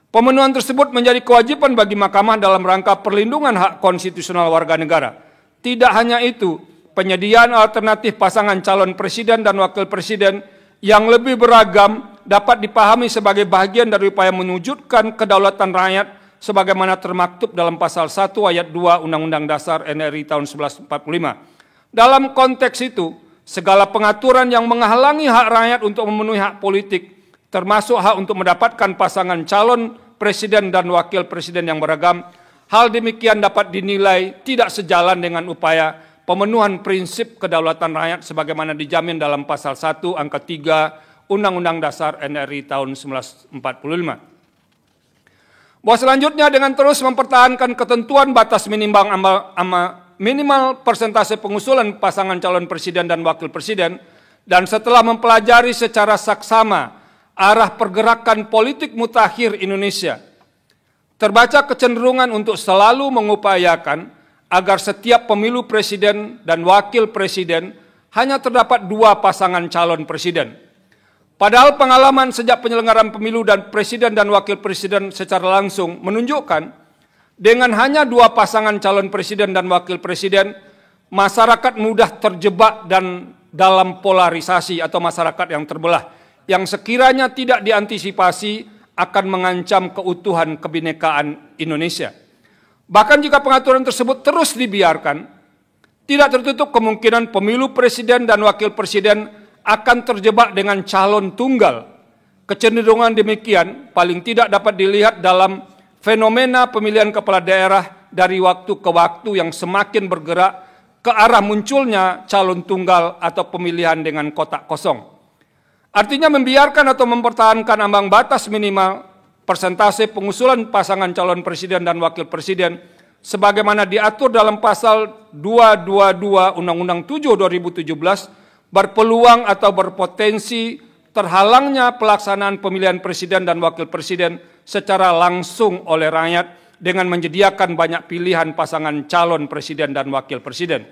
Pemenuhan tersebut menjadi kewajiban bagi Mahkamah dalam rangka perlindungan hak konstitusional warga negara. Tidak hanya itu, penyediaan alternatif pasangan calon presiden dan wakil presiden yang lebih beragam dapat dipahami sebagai bagian dari upaya mewujudkan kedaulatan rakyat sebagaimana termaktub dalam pasal 1 ayat 2 Undang-Undang Dasar NRI tahun 1945. Dalam konteks itu, segala pengaturan yang menghalangi hak rakyat untuk memenuhi hak politik, termasuk hak untuk mendapatkan pasangan calon presiden dan wakil presiden yang beragam, hal demikian dapat dinilai tidak sejalan dengan upaya pemenuhan prinsip kedaulatan rakyat sebagaimana dijamin dalam pasal 1 angka 3 Undang-Undang Dasar NRI tahun 1945. Bahwa selanjutnya dengan terus mempertahankan ketentuan batas minimal persentase pengusulan pasangan calon presiden dan wakil presiden, dan setelah mempelajari secara saksama arah pergerakan politik mutakhir Indonesia, terbaca kecenderungan untuk selalu mengupayakan agar setiap pemilu presiden dan wakil presiden hanya terdapat 2 pasangan calon presiden. Padahal pengalaman sejak penyelenggaraan pemilu dan presiden dan wakil presiden secara langsung menunjukkan dengan hanya 2 pasangan calon presiden dan wakil presiden, masyarakat mudah terjebak dan dalam polarisasi atau masyarakat yang terbelah, yang sekiranya tidak diantisipasi akan mengancam keutuhan kebinekaan Indonesia. Bahkan jika pengaturan tersebut terus dibiarkan, tidak tertutup kemungkinan pemilu presiden dan wakil presiden akan terjebak dengan calon tunggal. Kecenderungan demikian paling tidak dapat dilihat dalam fenomena pemilihan kepala daerah dari waktu ke waktu yang semakin bergerak ke arah munculnya calon tunggal atau pemilihan dengan kotak kosong. Artinya membiarkan atau mempertahankan ambang batas minimal persentase pengusulan pasangan calon presiden dan wakil presiden sebagaimana diatur dalam pasal 222 Undang-Undang 7 2017 berpeluang atau berpotensi terhalangnya pelaksanaan pemilihan presiden dan wakil presiden secara langsung oleh rakyat dengan menyediakan banyak pilihan pasangan calon presiden dan wakil presiden.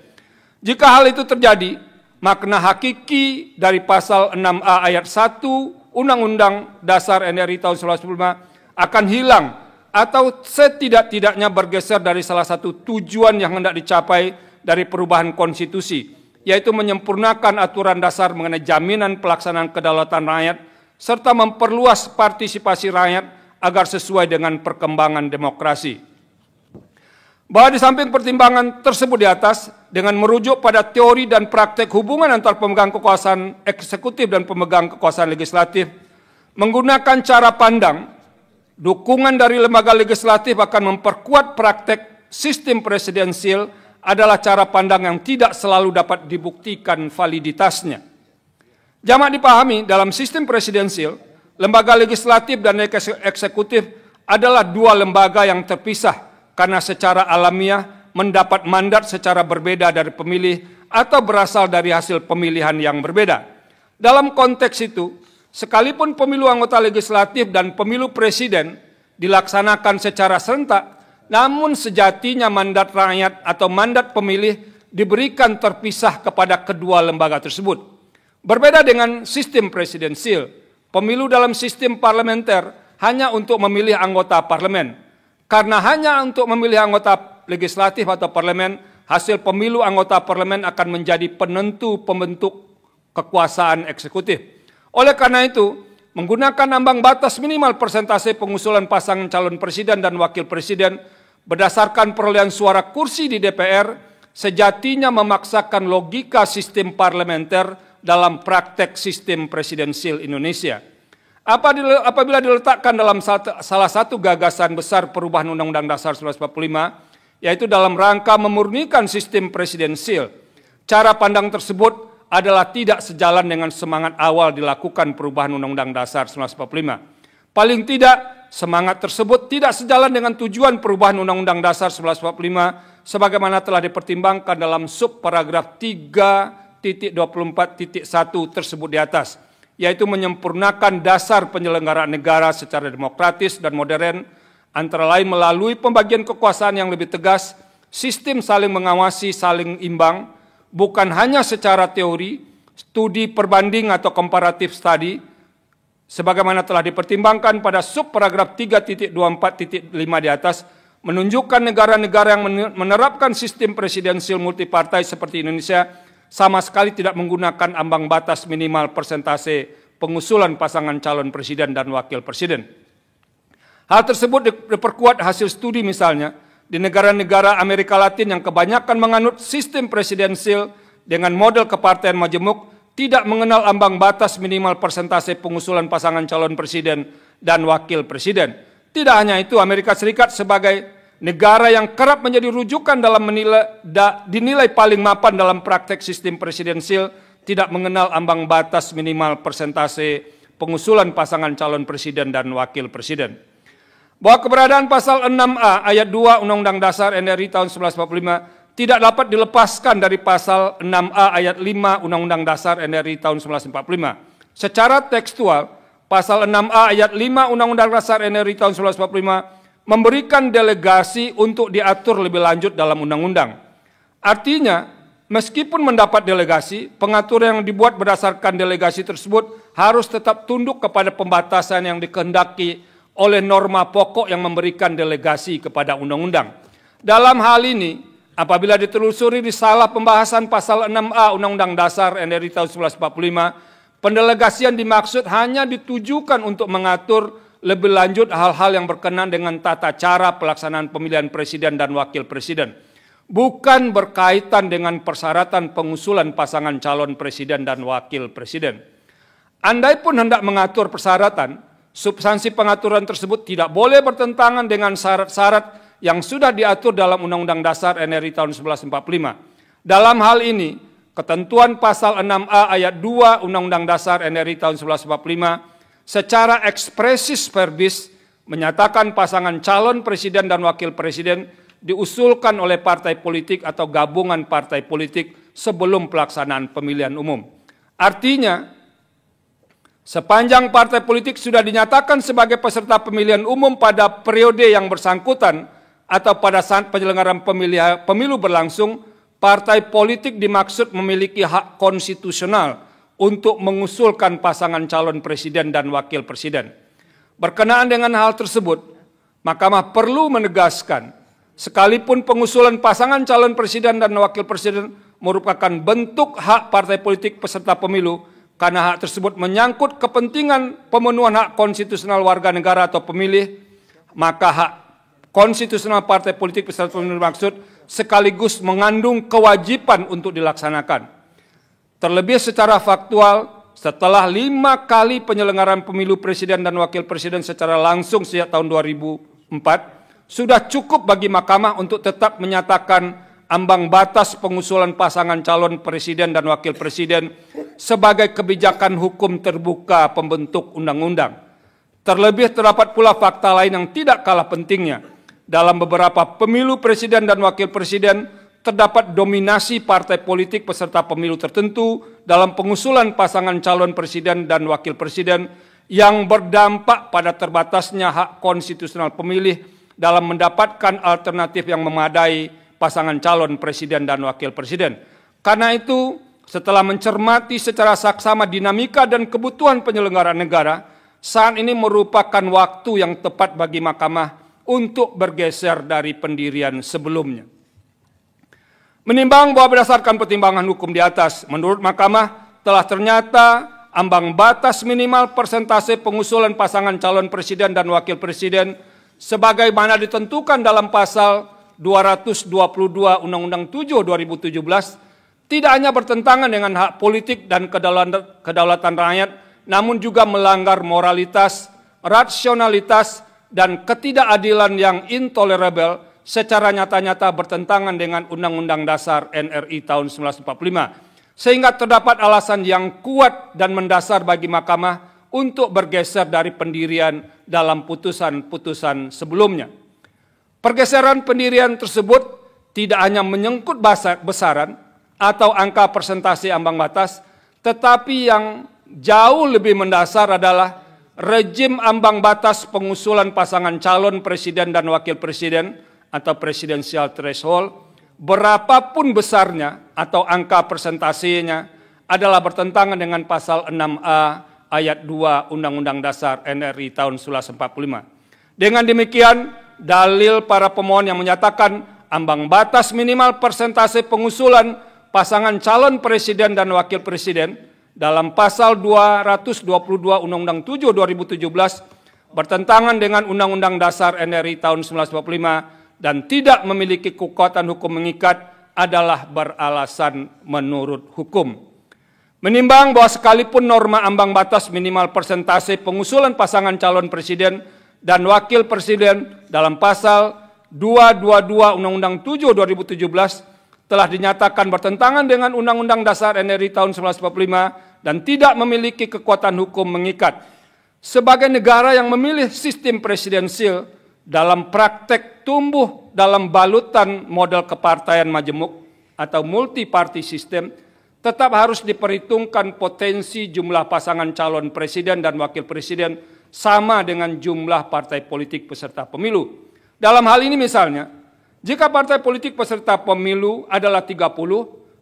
Jika hal itu terjadi, makna hakiki dari pasal 6A ayat 1 Undang-Undang Dasar NRI tahun 1945 akan hilang atau setidak-tidaknya bergeser dari salah satu tujuan yang hendak dicapai dari perubahan konstitusi, yaitu menyempurnakan aturan dasar mengenai jaminan pelaksanaan kedaulatan rakyat, serta memperluas partisipasi rakyat agar sesuai dengan perkembangan demokrasi. Bahwa di samping pertimbangan tersebut di atas, dengan merujuk pada teori dan praktek hubungan antar pemegang kekuasaan eksekutif dan pemegang kekuasaan legislatif, menggunakan cara pandang, dukungan dari lembaga legislatif akan memperkuat praktek sistem presidensial adalah cara pandang yang tidak selalu dapat dibuktikan validitasnya. Jamak dipahami, dalam sistem presidensial, lembaga legislatif dan eksekutif adalah 2 lembaga yang terpisah karena secara alamiah mendapat mandat secara berbeda dari pemilih atau berasal dari hasil pemilihan yang berbeda. Dalam konteks itu, sekalipun pemilu anggota legislatif dan pemilu presiden dilaksanakan secara serentak, namun sejatinya mandat rakyat atau mandat pemilih diberikan terpisah kepada kedua lembaga tersebut. Berbeda dengan sistem presidensil, pemilu dalam sistem parlementer hanya untuk memilih anggota parlemen. Karena hanya untuk memilih anggota legislatif atau parlemen, hasil pemilu anggota parlemen akan menjadi penentu pembentuk kekuasaan eksekutif. Oleh karena itu, menggunakan ambang batas minimal persentase pengusulan pasangan calon presiden dan wakil presiden berdasarkan perolehan suara kursi di DPR, sejatinya memaksakan logika sistem parlementer dalam praktek sistem presidensil Indonesia. Apabila diletakkan dalam salah satu gagasan besar perubahan Undang-Undang Dasar 1945, yaitu dalam rangka memurnikan sistem presidensil, cara pandang tersebut adalah tidak sejalan dengan semangat awal dilakukan perubahan Undang-Undang Dasar 1945. Paling tidak, semangat tersebut tidak sejalan dengan tujuan perubahan Undang-Undang Dasar 1945 sebagaimana telah dipertimbangkan dalam subparagraf 3.24.1 tersebut di atas, yaitu menyempurnakan dasar penyelenggaraan negara secara demokratis dan modern, antara lain melalui pembagian kekuasaan yang lebih tegas, sistem saling mengawasi, saling imbang, bukan hanya secara teori, studi perbanding atau comparative study, sebagaimana telah dipertimbangkan pada subparagraf 3.24.5 di atas, menunjukkan negara-negara yang menerapkan sistem presidensil multipartai seperti Indonesia sama sekali tidak menggunakan ambang batas minimal persentase pengusulan pasangan calon presiden dan wakil presiden. Hal tersebut diperkuat hasil studi misalnya di negara-negara Amerika Latin yang kebanyakan menganut sistem presidensil dengan model kepartean majemuk, tidak mengenal ambang batas minimal persentase pengusulan pasangan calon presiden dan wakil presiden. Tidak hanya itu, Amerika Serikat sebagai negara yang kerap menjadi rujukan dalam dinilai paling mapan dalam praktek sistem presidensil, tidak mengenal ambang batas minimal persentase pengusulan pasangan calon presiden dan wakil presiden. Bahwa keberadaan pasal 6A ayat 2 Undang-Undang Dasar NRI tahun 1945 tidak dapat dilepaskan dari pasal 6A ayat 5 Undang-Undang Dasar NRI tahun 1945. Secara tekstual, pasal 6A ayat 5 Undang-Undang Dasar NRI tahun 1945 memberikan delegasi untuk diatur lebih lanjut dalam undang-undang. Artinya, meskipun mendapat delegasi, pengaturan yang dibuat berdasarkan delegasi tersebut harus tetap tunduk kepada pembatasan yang dikehendaki oleh norma pokok yang memberikan delegasi kepada undang-undang. Dalam hal ini, apabila ditelusuri di salah pembahasan pasal 6A Undang-Undang Dasar NRI tahun 1945, pendelegasian dimaksud hanya ditujukan untuk mengatur lebih lanjut hal-hal yang berkenaan dengan tata cara pelaksanaan pemilihan presiden dan wakil presiden, bukan berkaitan dengan persyaratan pengusulan pasangan calon presiden dan wakil presiden. Andai pun hendak mengatur persyaratan, substansi pengaturan tersebut tidak boleh bertentangan dengan syarat-syarat yang sudah diatur dalam Undang-Undang Dasar NRI tahun 1945. Dalam hal ini, ketentuan pasal 6A ayat 2 Undang-Undang Dasar NRI tahun 1945 secara expressis verbis menyatakan pasangan calon presiden dan wakil presiden diusulkan oleh partai politik atau gabungan partai politik sebelum pelaksanaan pemilihan umum. Artinya, sepanjang partai politik sudah dinyatakan sebagai peserta pemilihan umum pada periode yang bersangkutan atau pada saat penyelenggaraan pemilu berlangsung, partai politik dimaksud memiliki hak konstitusional untuk mengusulkan pasangan calon presiden dan wakil presiden. Berkenaan dengan hal tersebut, Mahkamah perlu menegaskan, sekalipun pengusulan pasangan calon presiden dan wakil presiden merupakan bentuk hak partai politik peserta pemilu, karena hak tersebut menyangkut kepentingan pemenuhan hak konstitusional warga negara atau pemilih, maka hak konstitusional partai politik peserta pemilu maksud sekaligus mengandung kewajiban untuk dilaksanakan. Terlebih secara faktual, setelah 5 kali penyelenggaraan pemilu presiden dan wakil presiden secara langsung sejak tahun 2004, sudah cukup bagi Mahkamah untuk tetap menyatakan ambang batas pengusulan pasangan calon presiden dan wakil presiden sebagai kebijakan hukum terbuka pembentuk undang-undang. Terlebih terdapat pula fakta lain yang tidak kalah pentingnya. Dalam beberapa pemilu presiden dan wakil presiden, terdapat dominasi partai politik peserta pemilu tertentu dalam pengusulan pasangan calon presiden dan wakil presiden yang berdampak pada terbatasnya hak konstitusional pemilih dalam mendapatkan alternatif yang memadai pasangan calon presiden dan wakil presiden. Karena itu, setelah mencermati secara saksama dinamika dan kebutuhan penyelenggaraan negara, saat ini merupakan waktu yang tepat bagi Mahkamah untuk bergeser dari pendirian sebelumnya. Menimbang bahwa berdasarkan pertimbangan hukum di atas, menurut Mahkamah telah ternyata ambang batas minimal persentase pengusulan pasangan calon presiden dan wakil presiden sebagaimana ditentukan dalam pasal 222 Undang-Undang 7 2017 tidak hanya bertentangan dengan hak politik dan kedaulatan rakyat, namun juga melanggar moralitas, rasionalitas, dan ketidakadilan yang intolerable secara nyata-nyata bertentangan dengan Undang-Undang Dasar NRI tahun 1945. Sehingga terdapat alasan yang kuat dan mendasar bagi Mahkamah untuk bergeser dari pendirian dalam putusan-putusan sebelumnya. Pergeseran pendirian tersebut tidak hanya menyangkut besaran atau angka persentase ambang batas, tetapi yang jauh lebih mendasar adalah rejim ambang batas pengusulan pasangan calon presiden dan wakil presiden atau presidensial threshold, berapapun besarnya atau angka persentasenya adalah bertentangan dengan pasal 6A ayat 2 Undang-Undang Dasar NRI tahun 1945. Dengan demikian, dalil para pemohon yang menyatakan ambang batas minimal persentase pengusulan pasangan calon presiden dan wakil presiden dalam pasal 222 Undang-Undang 7 2017 bertentangan dengan Undang-Undang Dasar NRI tahun 1945 dan tidak memiliki kekuatan hukum mengikat adalah beralasan menurut hukum. Menimbang bahwa sekalipun norma ambang batas minimal persentase pengusulan pasangan calon presiden dan wakil presiden dalam pasal 222 Undang-Undang 7 2017 telah dinyatakan bertentangan dengan Undang-Undang Dasar NRI tahun 1945 dan tidak memiliki kekuatan hukum mengikat. Sebagai negara yang memilih sistem presidensil, dalam praktek tumbuh dalam balutan model kepartaian majemuk atau multi-party system, tetap harus diperhitungkan potensi jumlah pasangan calon presiden dan wakil presiden sama dengan jumlah partai politik peserta pemilu. Dalam hal ini misalnya, jika partai politik peserta pemilu adalah 30,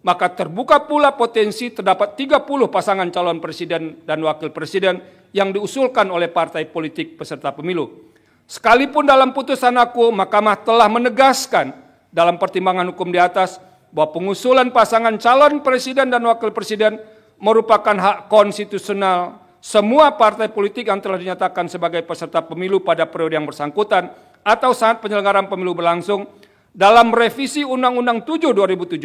maka terbuka pula potensi terdapat 30 pasangan calon presiden dan wakil presiden yang diusulkan oleh partai politik peserta pemilu. Sekalipun dalam putusan aku, Mahkamah telah menegaskan dalam pertimbangan hukum di atas bahwa pengusulan pasangan calon presiden dan wakil presiden merupakan hak konstitusional semua partai politik yang telah dinyatakan sebagai peserta pemilu pada periode yang bersangkutan atau saat penyelenggaraan pemilu berlangsung. Dalam revisi Undang-Undang 7 2017,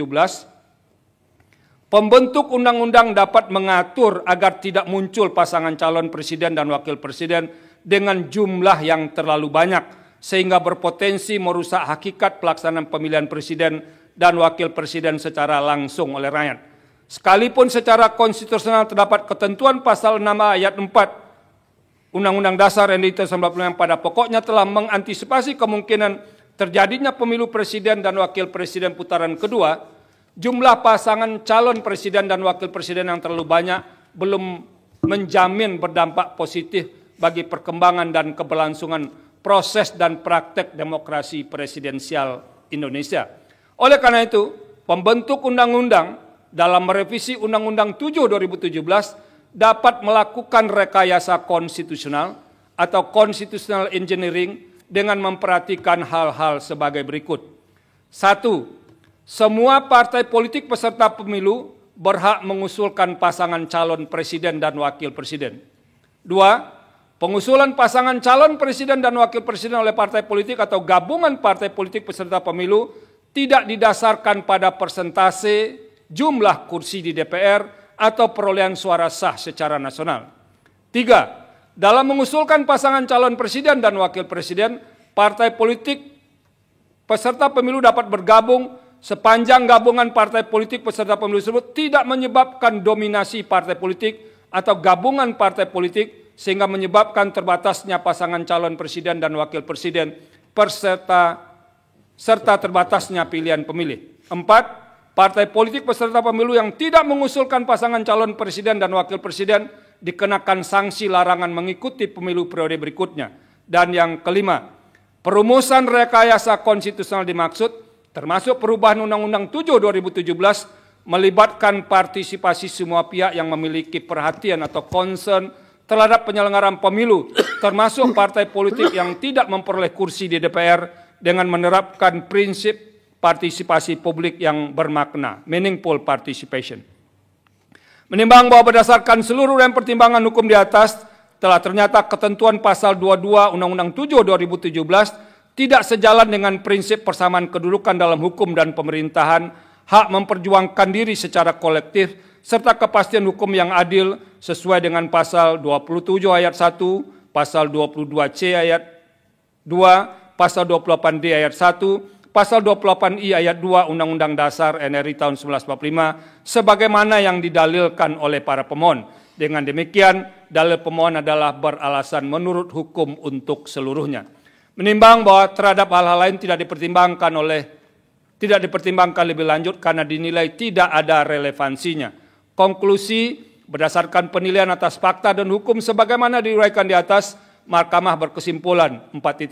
pembentuk undang-undang dapat mengatur agar tidak muncul pasangan calon presiden dan wakil presiden dengan jumlah yang terlalu banyak, sehingga berpotensi merusak hakikat pelaksanaan pemilihan presiden dan wakil presiden secara langsung oleh rakyat. Sekalipun secara konstitusional terdapat ketentuan pasal 6 ayat 4 Undang-Undang Dasar NRI tahun 1945 yang pada pokoknya telah mengantisipasi kemungkinan terjadinya pemilu presiden dan wakil presiden putaran kedua, jumlah pasangan calon presiden dan wakil presiden yang terlalu banyak belum menjamin berdampak positif bagi perkembangan dan keberlangsungan proses dan praktek demokrasi presidensial Indonesia. Oleh karena itu, pembentuk undang-undang dalam merevisi Undang-Undang 7 2017 dapat melakukan rekayasa konstitusional atau constitutional engineering dengan memperhatikan hal-hal sebagai berikut. 1. Semua partai politik peserta pemilu berhak mengusulkan pasangan calon presiden dan wakil presiden. 2. Pengusulan pasangan calon presiden dan wakil presiden oleh partai politik atau gabungan partai politik peserta pemilu tidak didasarkan pada persentase jumlah kursi di DPR atau perolehan suara sah secara nasional. 3. Dalam mengusulkan pasangan calon presiden dan wakil presiden, partai politik peserta pemilu dapat bergabung sepanjang gabungan partai politik peserta pemilu tersebut tidak menyebabkan dominasi partai politik atau gabungan partai politik sehingga menyebabkan terbatasnya pasangan calon presiden dan wakil presiden serta terbatasnya pilihan pemilih. 4. Partai politik peserta pemilu yang tidak mengusulkan pasangan calon presiden dan wakil presiden dikenakan sanksi larangan mengikuti pemilu periode berikutnya. Dan yang kelima, perumusan rekayasa konstitusional dimaksud, termasuk perubahan Undang-Undang 7 2017, melibatkan partisipasi semua pihak yang memiliki perhatian atau concern terhadap penyelenggaraan pemilu, termasuk partai politik yang tidak memperoleh kursi di DPR dengan menerapkan prinsip partisipasi publik yang bermakna, meaningful participation. Menimbang bahwa berdasarkan seluruh dan pertimbangan hukum di atas, telah ternyata ketentuan pasal 22 Undang-Undang 7 2017 tidak sejalan dengan prinsip persamaan kedudukan dalam hukum dan pemerintahan, hak memperjuangkan diri secara kolektif, serta kepastian hukum yang adil sesuai dengan pasal 27 ayat 1, pasal 22C ayat 2, pasal 28D ayat 1, pasal 28I ayat 2 Undang-Undang Dasar NRI tahun 1945 sebagaimana yang didalilkan oleh para pemohon. Dengan demikian, dalil pemohon adalah beralasan menurut hukum untuk seluruhnya. Menimbang bahwa terhadap hal-hal lain tidak dipertimbangkan lebih lanjut karena dinilai tidak ada relevansinya. Konklusi, berdasarkan penilaian atas fakta dan hukum sebagaimana diuraikan di atas, Mahkamah berkesimpulan 4.1,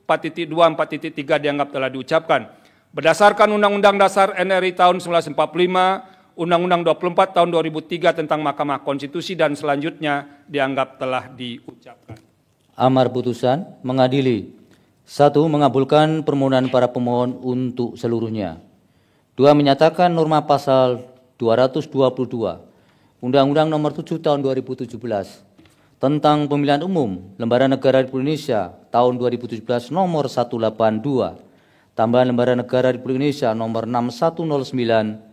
4.2, 4.3 dianggap telah diucapkan. Berdasarkan Undang-Undang Dasar NRI tahun 1945, Undang-Undang 24 tahun 2003 tentang Mahkamah Konstitusi dan selanjutnya dianggap telah diucapkan. Amar putusan mengadili. 1. Mengabulkan permohonan para pemohon untuk seluruhnya. 2. Menyatakan norma pasal 222 Undang-Undang Nomor 7 Tahun 2017 tentang Pemilihan Umum Lembaran Negara Republik Indonesia tahun 2017 nomor 182, tambahan Lembaran Negara Republik Indonesia nomor 6109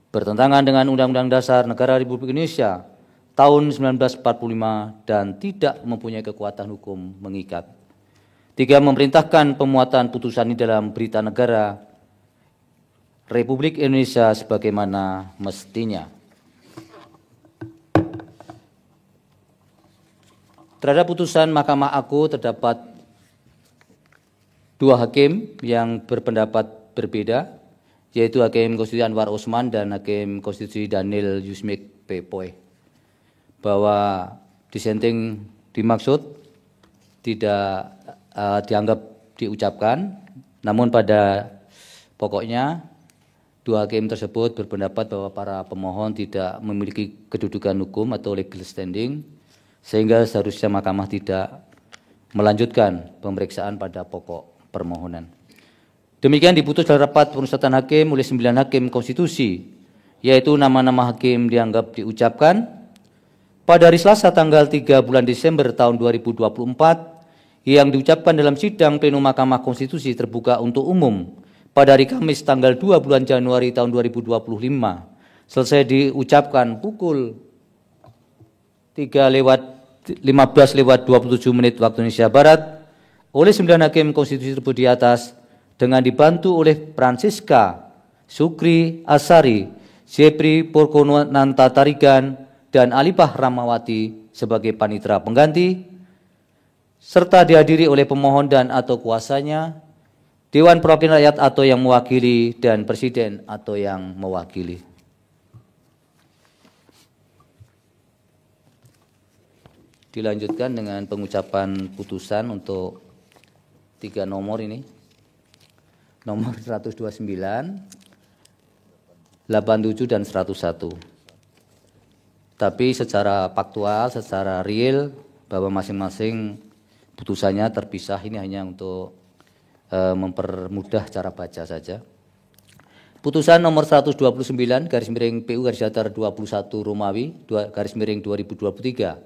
bertentangan dengan Undang-Undang Dasar Negara Republik Indonesia tahun 1945 dan tidak mempunyai kekuatan hukum mengikat. 3. Memerintahkan pemuatan putusan ini dalam Berita Negara Republik Indonesia sebagaimana mestinya. Terhadap putusan Mahkamah Agung terdapat 2 hakim yang berpendapat berbeda, yaitu Hakim Konstitusi Anwar Osman dan Hakim Konstitusi Daniel Yusmik P. Bahwa dissenting dimaksud tidak dianggap diucapkan, namun pada pokoknya 2 hakim tersebut berpendapat bahwa para pemohon tidak memiliki kedudukan hukum atau legal standing, sehingga seharusnya Mahkamah tidak melanjutkan pemeriksaan pada pokok permohonan. Demikian diputus dalam rapat permusyawaratan hakim oleh 9 hakim konstitusi, yaitu nama-nama hakim dianggap diucapkan pada hari Selasa tanggal 3 bulan Desember tahun 2024 yang diucapkan dalam sidang pleno Mahkamah Konstitusi terbuka untuk umum pada hari Kamis tanggal 2 bulan Januari tahun 2025 selesai diucapkan pukul 15:27 waktu Indonesia Barat oleh 9 hakim konstitusi tersebut di atas dengan dibantu oleh Francisca Sukri Asari, Jepri Porkonanta Tarigan, dan Alipah Ramawati sebagai panitera pengganti, serta dihadiri oleh pemohon dan atau kuasanya, Dewan Perwakilan Rakyat atau yang mewakili, dan Presiden atau yang mewakili. Dilanjutkan dengan pengucapan putusan untuk 3 nomor ini. Nomor 129, 87, dan 101. Tapi secara faktual, secara real, bahwa masing-masing putusannya terpisah, ini hanya untuk mempermudah cara baca saja. Putusan nomor 129 garis miring PU garis datar 21 Romawi garis miring 2023.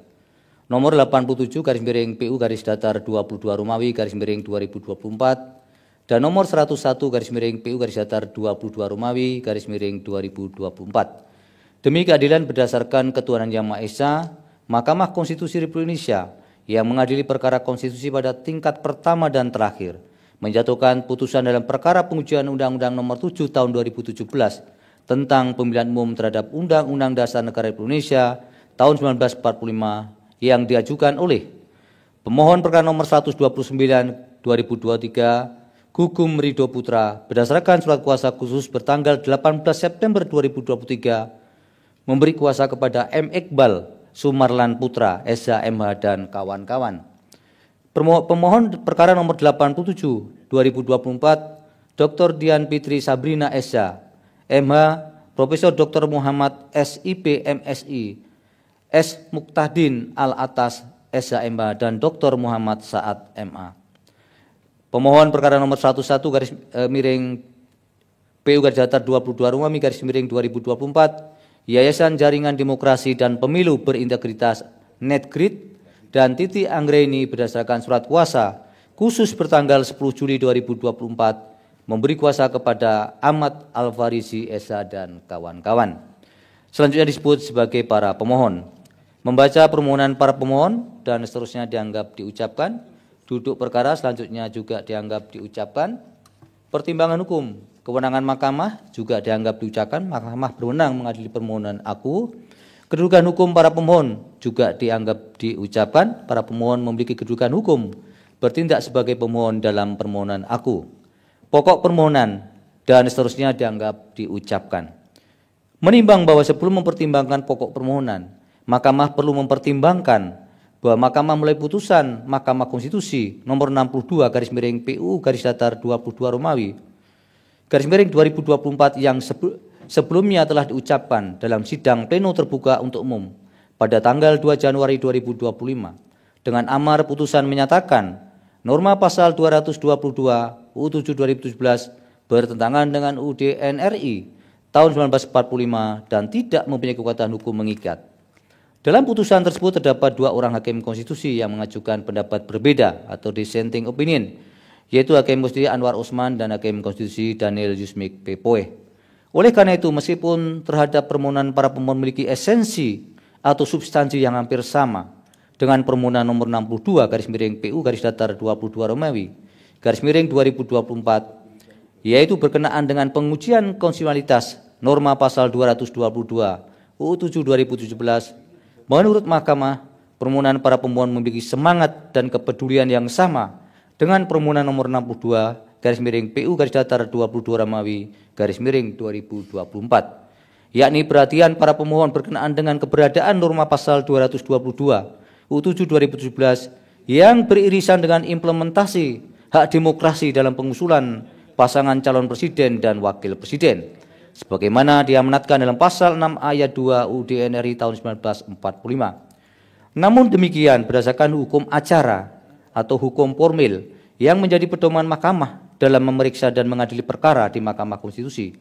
Nomor 87 garis miring PU garis datar 22 Romawi garis miring 2024 dan nomor 101 garis miring PU garis datar 22 Romawi garis miring 2024. Demi keadilan berdasarkan ketuhanan Yang Maha Esa, Mahkamah Konstitusi Republik Indonesia yang mengadili perkara konstitusi pada tingkat pertama dan terakhir menjatuhkan putusan dalam perkara pengujian Undang-Undang Nomor 7 Tahun 2017 tentang Pemilihan Umum terhadap Undang-Undang Dasar Negara Republik Indonesia tahun 1945 yang diajukan oleh pemohon perkara nomor 129 2023 Gugum Ridho Putra berdasarkan surat kuasa khusus bertanggal 18 September 2023 memberi kuasa kepada M. Iqbal Sumarlan Putra, SH, MH, dan kawan-kawan. Pemohon perkara nomor 87 2024 Dr. Dian Fitri Sabrina, SH, MH, Profesor Dr. Muhammad SIP, MSI, S. Muqtahdin Al-Atas, SH, MH, dan Dr. Muhammad Saad, MA. Pemohon perkara nomor 11 garis miring PU garis datar 22 Romawi garis miring 2024 Yayasan Jaringan Demokrasi dan Pemilu Berintegritas NetGrid dan Titi Anggreni berdasarkan surat kuasa khusus bertanggal 10 Juli 2024 memberi kuasa kepada Ahmad Al-Farisi, SH, dan kawan-kawan. Selanjutnya disebut sebagai para pemohon. Membaca permohonan para pemohon dan seterusnya dianggap diucapkan. Duduk perkara selanjutnya juga dianggap diucapkan. Pertimbangan hukum, kewenangan mahkamah juga dianggap diucapkan. Mahkamah berwenang mengadili permohonan aku. Kedudukan hukum para pemohon juga dianggap diucapkan. Para pemohon memiliki kedudukan hukum bertindak sebagai pemohon dalam permohonan aku. Pokok permohonan dan seterusnya dianggap diucapkan. Menimbang bahwa sebelum mempertimbangkan pokok permohonan, Mahkamah perlu mempertimbangkan bahwa Mahkamah mulai putusan Mahkamah Konstitusi nomor 62 garis miring PU garis datar 22 Romawi garis miring 2024 yang sebelumnya telah diucapkan dalam sidang pleno terbuka untuk umum pada tanggal 2 Januari 2025 dengan amar putusan menyatakan norma pasal 222 UU 7 2017 bertentangan dengan UUD NRI tahun 1945 dan tidak mempunyai kekuatan hukum mengikat. Dalam putusan tersebut terdapat dua orang hakim konstitusi yang mengajukan pendapat berbeda atau dissenting opinion, yaitu Hakim Konstitusi Anwar Usman dan Hakim Konstitusi Daniel Yusmik Pepoe. Oleh karena itu, meskipun terhadap permohonan para pemohon memiliki esensi atau substansi yang hampir sama dengan permohonan nomor 62 garis miring PU garis datar 22 Romawi garis miring 2024, yaitu berkenaan dengan pengujian konstitusionalitas norma pasal 222 UU 7 2017. Menurut Mahkamah, permohonan para pemohon memiliki semangat dan kepedulian yang sama dengan permohonan nomor 62 garis miring PU garis datar 22 Romawi garis miring 2024, yakni perhatian para pemohon berkenaan dengan keberadaan norma pasal 222 UU 7 2017 yang beririsan dengan implementasi hak demokrasi dalam pengusulan pasangan calon presiden dan wakil presiden, sebagaimana diamanatkan dalam pasal 6 ayat 2 UUD NRI tahun 1945. Namun demikian, berdasarkan hukum acara atau hukum formil yang menjadi pedoman Mahkamah dalam memeriksa dan mengadili perkara di Mahkamah Konstitusi,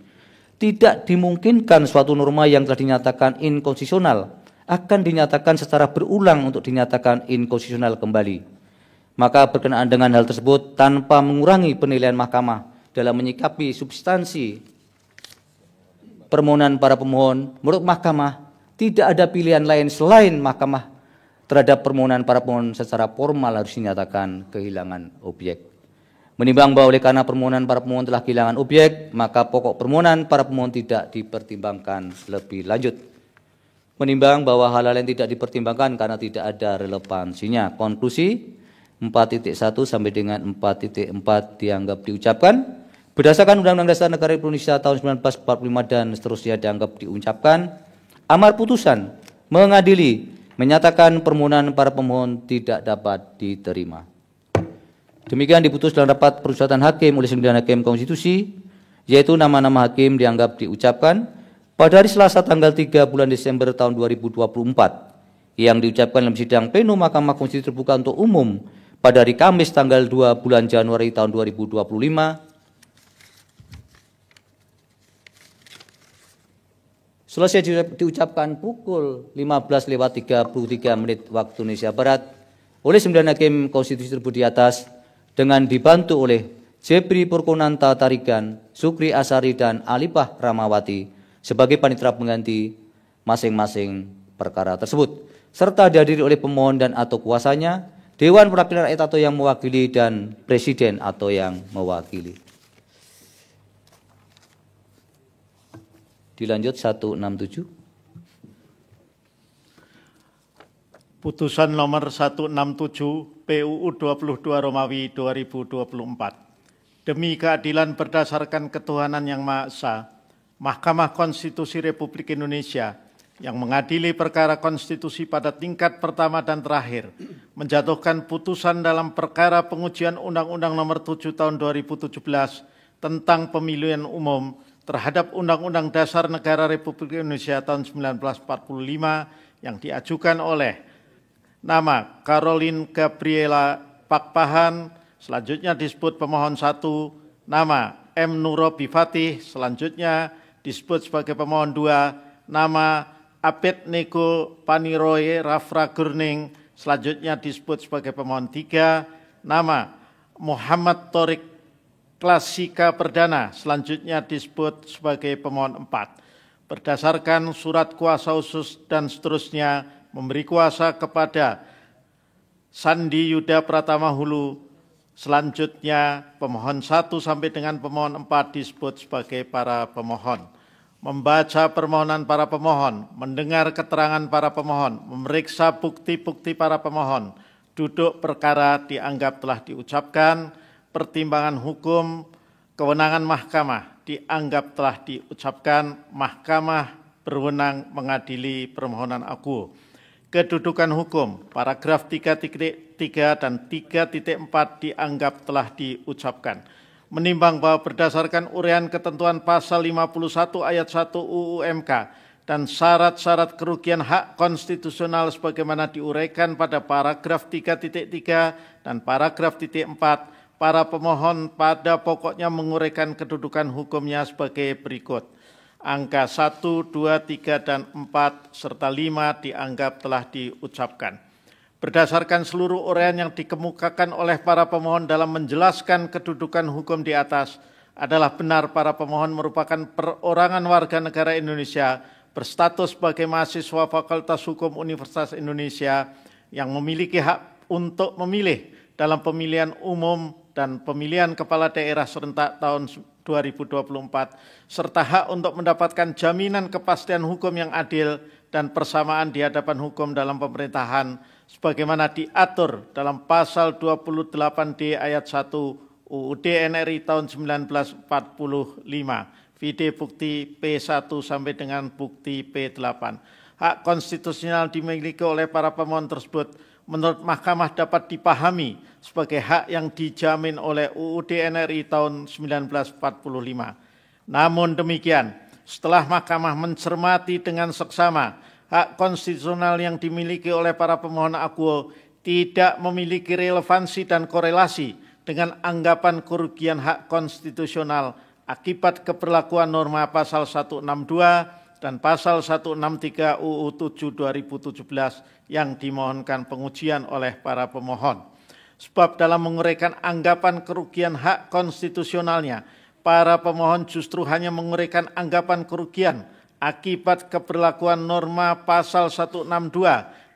tidak dimungkinkan suatu norma yang telah dinyatakan inkonstitusional akan dinyatakan secara berulang untuk dinyatakan inkonstitusional kembali. Maka berkenaan dengan hal tersebut, tanpa mengurangi penilaian Mahkamah dalam menyikapi substansi permohonan para pemohon, menurut Mahkamah tidak ada pilihan lain selain Mahkamah terhadap permohonan para pemohon secara formal harus dinyatakan kehilangan objek. Menimbang bahwa oleh karena permohonan para pemohon telah kehilangan objek, maka pokok permohonan para pemohon tidak dipertimbangkan lebih lanjut. Menimbang bahwa hal-hal yang tidak dipertimbangkan karena tidak ada relevansinya. Konklusi 4.1 sampai dengan 4.4 dianggap diucapkan. Berdasarkan Undang-Undang Dasar Negara Republik Indonesia tahun 1945 dan seterusnya dianggap diucapkan, amar putusan mengadili menyatakan permohonan para pemohon tidak dapat diterima. Demikian diputus dalam rapat permusyawaratan hakim oleh 9 hakim konstitusi, yaitu nama-nama hakim dianggap diucapkan pada hari Selasa tanggal 3 bulan Desember tahun 2024 yang diucapkan dalam sidang pleno Mahkamah Konstitusi terbuka untuk umum pada hari Kamis tanggal 2 bulan Januari tahun 2025. Selesai diucapkan pukul 15.33 waktu Indonesia Barat oleh 9 hakim konstitusi tersebut di atas dengan dibantu oleh Jepri Purkonanta Tarigan, Sukri Asari, dan Alipah Ramawati sebagai panitera pengganti masing-masing perkara tersebut, serta dihadiri oleh pemohon dan atau kuasanya, Dewan Perwakilan Rakyat atau yang mewakili, dan Presiden atau yang mewakili. Dilanjut 167. Putusan nomor 167 PUU 22 Romawi 2024. demi keadilan berdasarkan ketuhanan yang Maha Esa, Mahkamah Konstitusi Republik Indonesia yang mengadili perkara konstitusi pada tingkat pertama dan terakhir, menjatuhkan putusan dalam perkara pengujian Undang-Undang Nomor 7 Tahun 2017 tentang Pemilihan Umum terhadap Undang-Undang Dasar Negara Republik Indonesia tahun 1945 yang diajukan oleh nama Caroline Gabriela Pakpahan, selanjutnya disebut pemohon 1, nama M. Nurobi Fatih, selanjutnya disebut sebagai pemohon 2, nama Abednego Paniroe Rafra Gurning, selanjutnya disebut sebagai pemohon 3, nama Muhammad Torik Klasika Perdana, selanjutnya disebut sebagai pemohon 4. Berdasarkan surat kuasa khusus dan seterusnya, memberi kuasa kepada Sandi Yuda Pratama Hulu, selanjutnya pemohon 1 sampai dengan pemohon 4 disebut sebagai para pemohon. Membaca permohonan para pemohon, mendengar keterangan para pemohon, memeriksa bukti-bukti para pemohon, duduk perkara dianggap telah diucapkan, pertimbangan hukum, kewenangan mahkamah dianggap telah diucapkan, mahkamah berwenang mengadili permohonan aku. Kedudukan hukum, paragraf 3.3 dan 3.4 dianggap telah diucapkan. Menimbang bahwa berdasarkan uraian ketentuan pasal 51 ayat 1 UU MK dan syarat-syarat kerugian hak konstitusional sebagaimana diuraikan pada paragraf 3.3 dan paragraf 4, para pemohon pada pokoknya menguraikan kedudukan hukumnya sebagai berikut. Angka 1, 2, 3, dan 4, serta 5 dianggap telah diucapkan. Berdasarkan seluruh uraian yang dikemukakan oleh para pemohon dalam menjelaskan kedudukan hukum di atas, adalah benar para pemohon merupakan perorangan warga negara Indonesia berstatus sebagai mahasiswa Fakultas Hukum Universitas Indonesia yang memiliki hak untuk memilih dalam pemilihan umum dan pemilihan kepala daerah serentak tahun 2024, serta hak untuk mendapatkan jaminan kepastian hukum yang adil dan persamaan di hadapan hukum dalam pemerintahan, sebagaimana diatur dalam pasal 28D ayat 1 UUD NRI tahun 1945, vide bukti P1 sampai dengan bukti P8. Hak konstitusional dimiliki oleh para pemohon tersebut menurut Mahkamah dapat dipahami sebagai hak yang dijamin oleh UUD NRI tahun 1945. Namun demikian, setelah Mahkamah mencermati dengan seksama, hak konstitusional yang dimiliki oleh para pemohon akuo tidak memiliki relevansi dan korelasi dengan anggapan kerugian hak konstitusional akibat keberlakuan norma pasal 162 dan pasal 163 UU 7 2017 yang dimohonkan pengujian oleh para pemohon. Sebab dalam menguraikan anggapan kerugian hak konstitusionalnya, para pemohon justru hanya menguraikan anggapan kerugian akibat keberlakuan norma pasal 162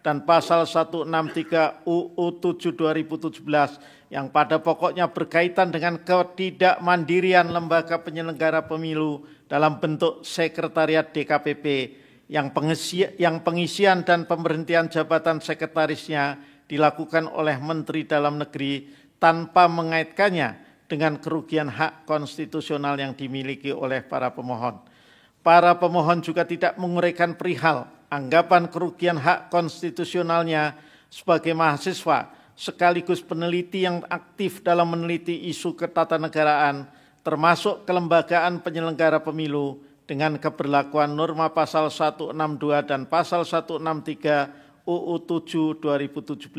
dan pasal 163 UU 7 2017 yang pada pokoknya berkaitan dengan ketidakmandirian lembaga penyelenggara pemilu dalam bentuk sekretariat DKPP yang pengisian dan pemberhentian jabatan sekretarisnya dilakukan oleh Menteri Dalam Negeri tanpa mengaitkannya dengan kerugian hak konstitusional yang dimiliki oleh para pemohon. Para pemohon juga tidak menguraikan perihal anggapan kerugian hak konstitusionalnya sebagai mahasiswa sekaligus peneliti yang aktif dalam meneliti isu ketatanegaraan termasuk kelembagaan penyelenggara pemilu dengan keberlakuan norma pasal 162 dan pasal 163 UU 7 2017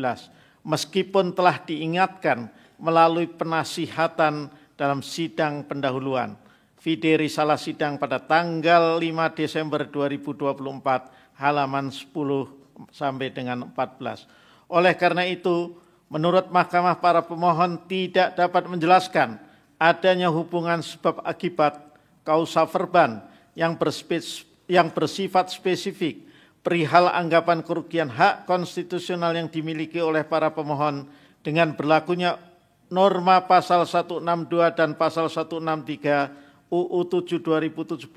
meskipun telah diingatkan melalui penasihatan dalam sidang pendahuluan. Vide risalah sidang pada tanggal 5 Desember 2024 halaman 10 sampai dengan 14. Oleh karena itu, menurut Mahkamah para pemohon tidak dapat menjelaskan adanya hubungan sebab akibat kausa verban yang bersifat spesifik perihal anggapan kerugian hak konstitusional yang dimiliki oleh para pemohon dengan berlakunya norma pasal 162 dan pasal 163 UU 7 2017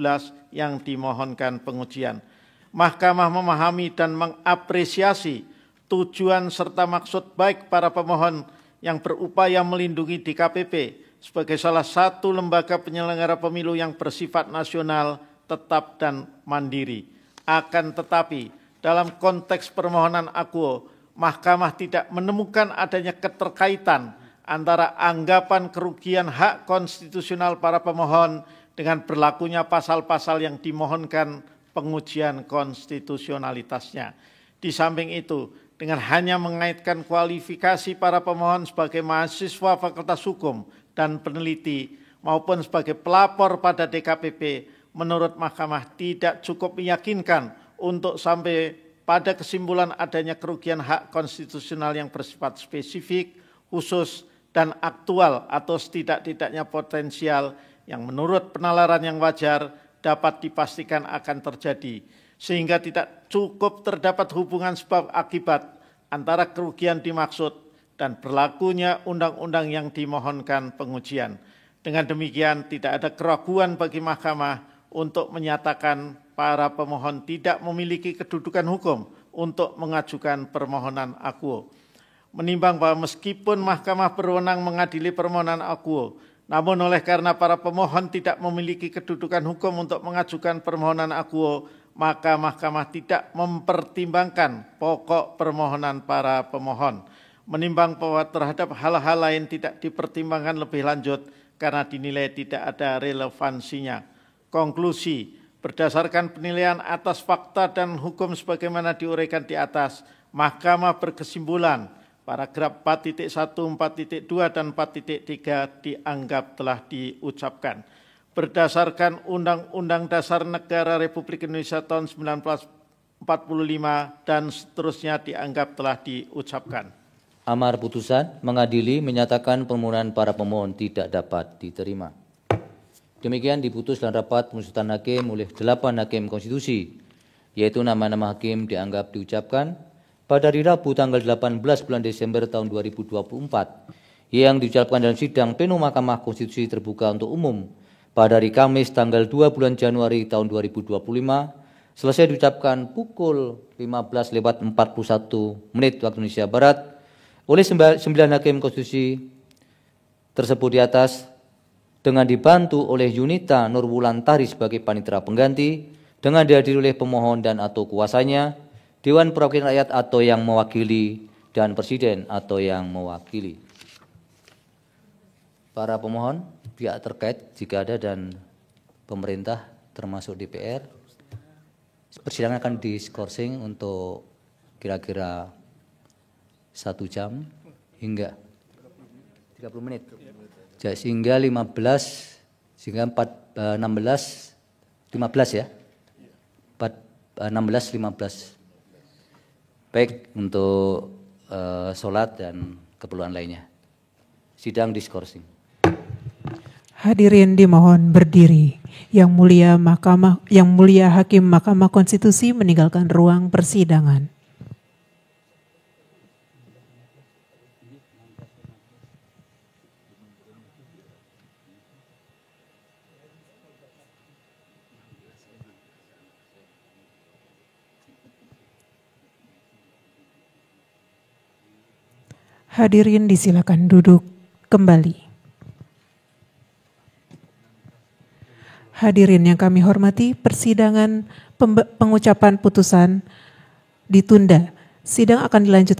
yang dimohonkan pengujian. Mahkamah memahami dan mengapresiasi tujuan serta maksud baik para pemohon yang berupaya melindungi DKPP sebagai salah satu lembaga penyelenggara pemilu yang bersifat nasional, tetap dan mandiri. Akan tetapi, dalam konteks permohonan akuo, Mahkamah tidak menemukan adanya keterkaitan antara anggapan kerugian hak konstitusional para pemohon dengan berlakunya pasal-pasal yang dimohonkan pengujian konstitusionalitasnya. Di samping itu, dengan hanya mengaitkan kualifikasi para pemohon sebagai mahasiswa Fakultas Hukum dan peneliti maupun sebagai pelapor pada DKPP, menurut Mahkamah tidak cukup meyakinkan untuk sampai pada kesimpulan adanya kerugian hak konstitusional yang bersifat spesifik, khusus, dan aktual atau setidak-tidaknya potensial yang menurut penalaran yang wajar dapat dipastikan akan terjadi, sehingga tidak cukup terdapat hubungan sebab akibat antara kerugian dimaksud dan berlakunya undang-undang yang dimohonkan pengujian. Dengan demikian, tidak ada keraguan bagi Mahkamah untuk menyatakan para pemohon tidak memiliki kedudukan hukum untuk mengajukan permohonan akuo. Menimbang bahwa meskipun Mahkamah berwenang mengadili permohonan akuo, namun oleh karena para pemohon tidak memiliki kedudukan hukum untuk mengajukan permohonan akuo, maka Mahkamah tidak mempertimbangkan pokok permohonan para pemohon. Menimbang bahwa terhadap hal-hal lain tidak dipertimbangkan lebih lanjut karena dinilai tidak ada relevansinya. Konklusi, berdasarkan penilaian atas fakta dan hukum sebagaimana diuraikan di atas, Mahkamah berkesimpulan paragraf 4.1, 4.2, dan 4.3 dianggap telah diucapkan. Berdasarkan Undang-Undang Dasar Negara Republik Indonesia tahun 1945 dan seterusnya dianggap telah diucapkan. Amar putusan mengadili menyatakan permohonan para pemohon tidak dapat diterima. Demikian diputus dalam rapat pengusutan hakim oleh 8 hakim konstitusi, yaitu nama-nama hakim dianggap diucapkan pada hari Rabu tanggal 18 bulan Desember tahun 2024 yang diucapkan dalam sidang pleno Mahkamah Konstitusi terbuka untuk umum pada hari Kamis tanggal 2 bulan Januari tahun 2025 selesai diucapkan pukul 15:41 waktu Indonesia Barat oleh 9 hakim konstitusi tersebut di atas dengan dibantu oleh Yunita Nurwulantari sebagai panitera pengganti dengan dihadiri oleh pemohon dan atau kuasanya, Dewan Perwakilan Rakyat atau yang mewakili, dan Presiden atau yang mewakili. Para pemohon, pihak terkait jika ada dan pemerintah termasuk DPR, persidangan akan diskorsing untuk kira-kira 1 jam hingga 30 menit. Sehingga 15 ya. 16-15. Baik untuk sholat dan keperluan lainnya. Sidang diskorsing. Hadirin dimohon berdiri. Yang mulia Hakim Mahkamah Konstitusi meninggalkan ruang persidangan. Hadirin disilakan duduk kembali. Hadirin yang kami hormati, persidangan pengucapan putusan ditunda. Sidang akan dilanjutkan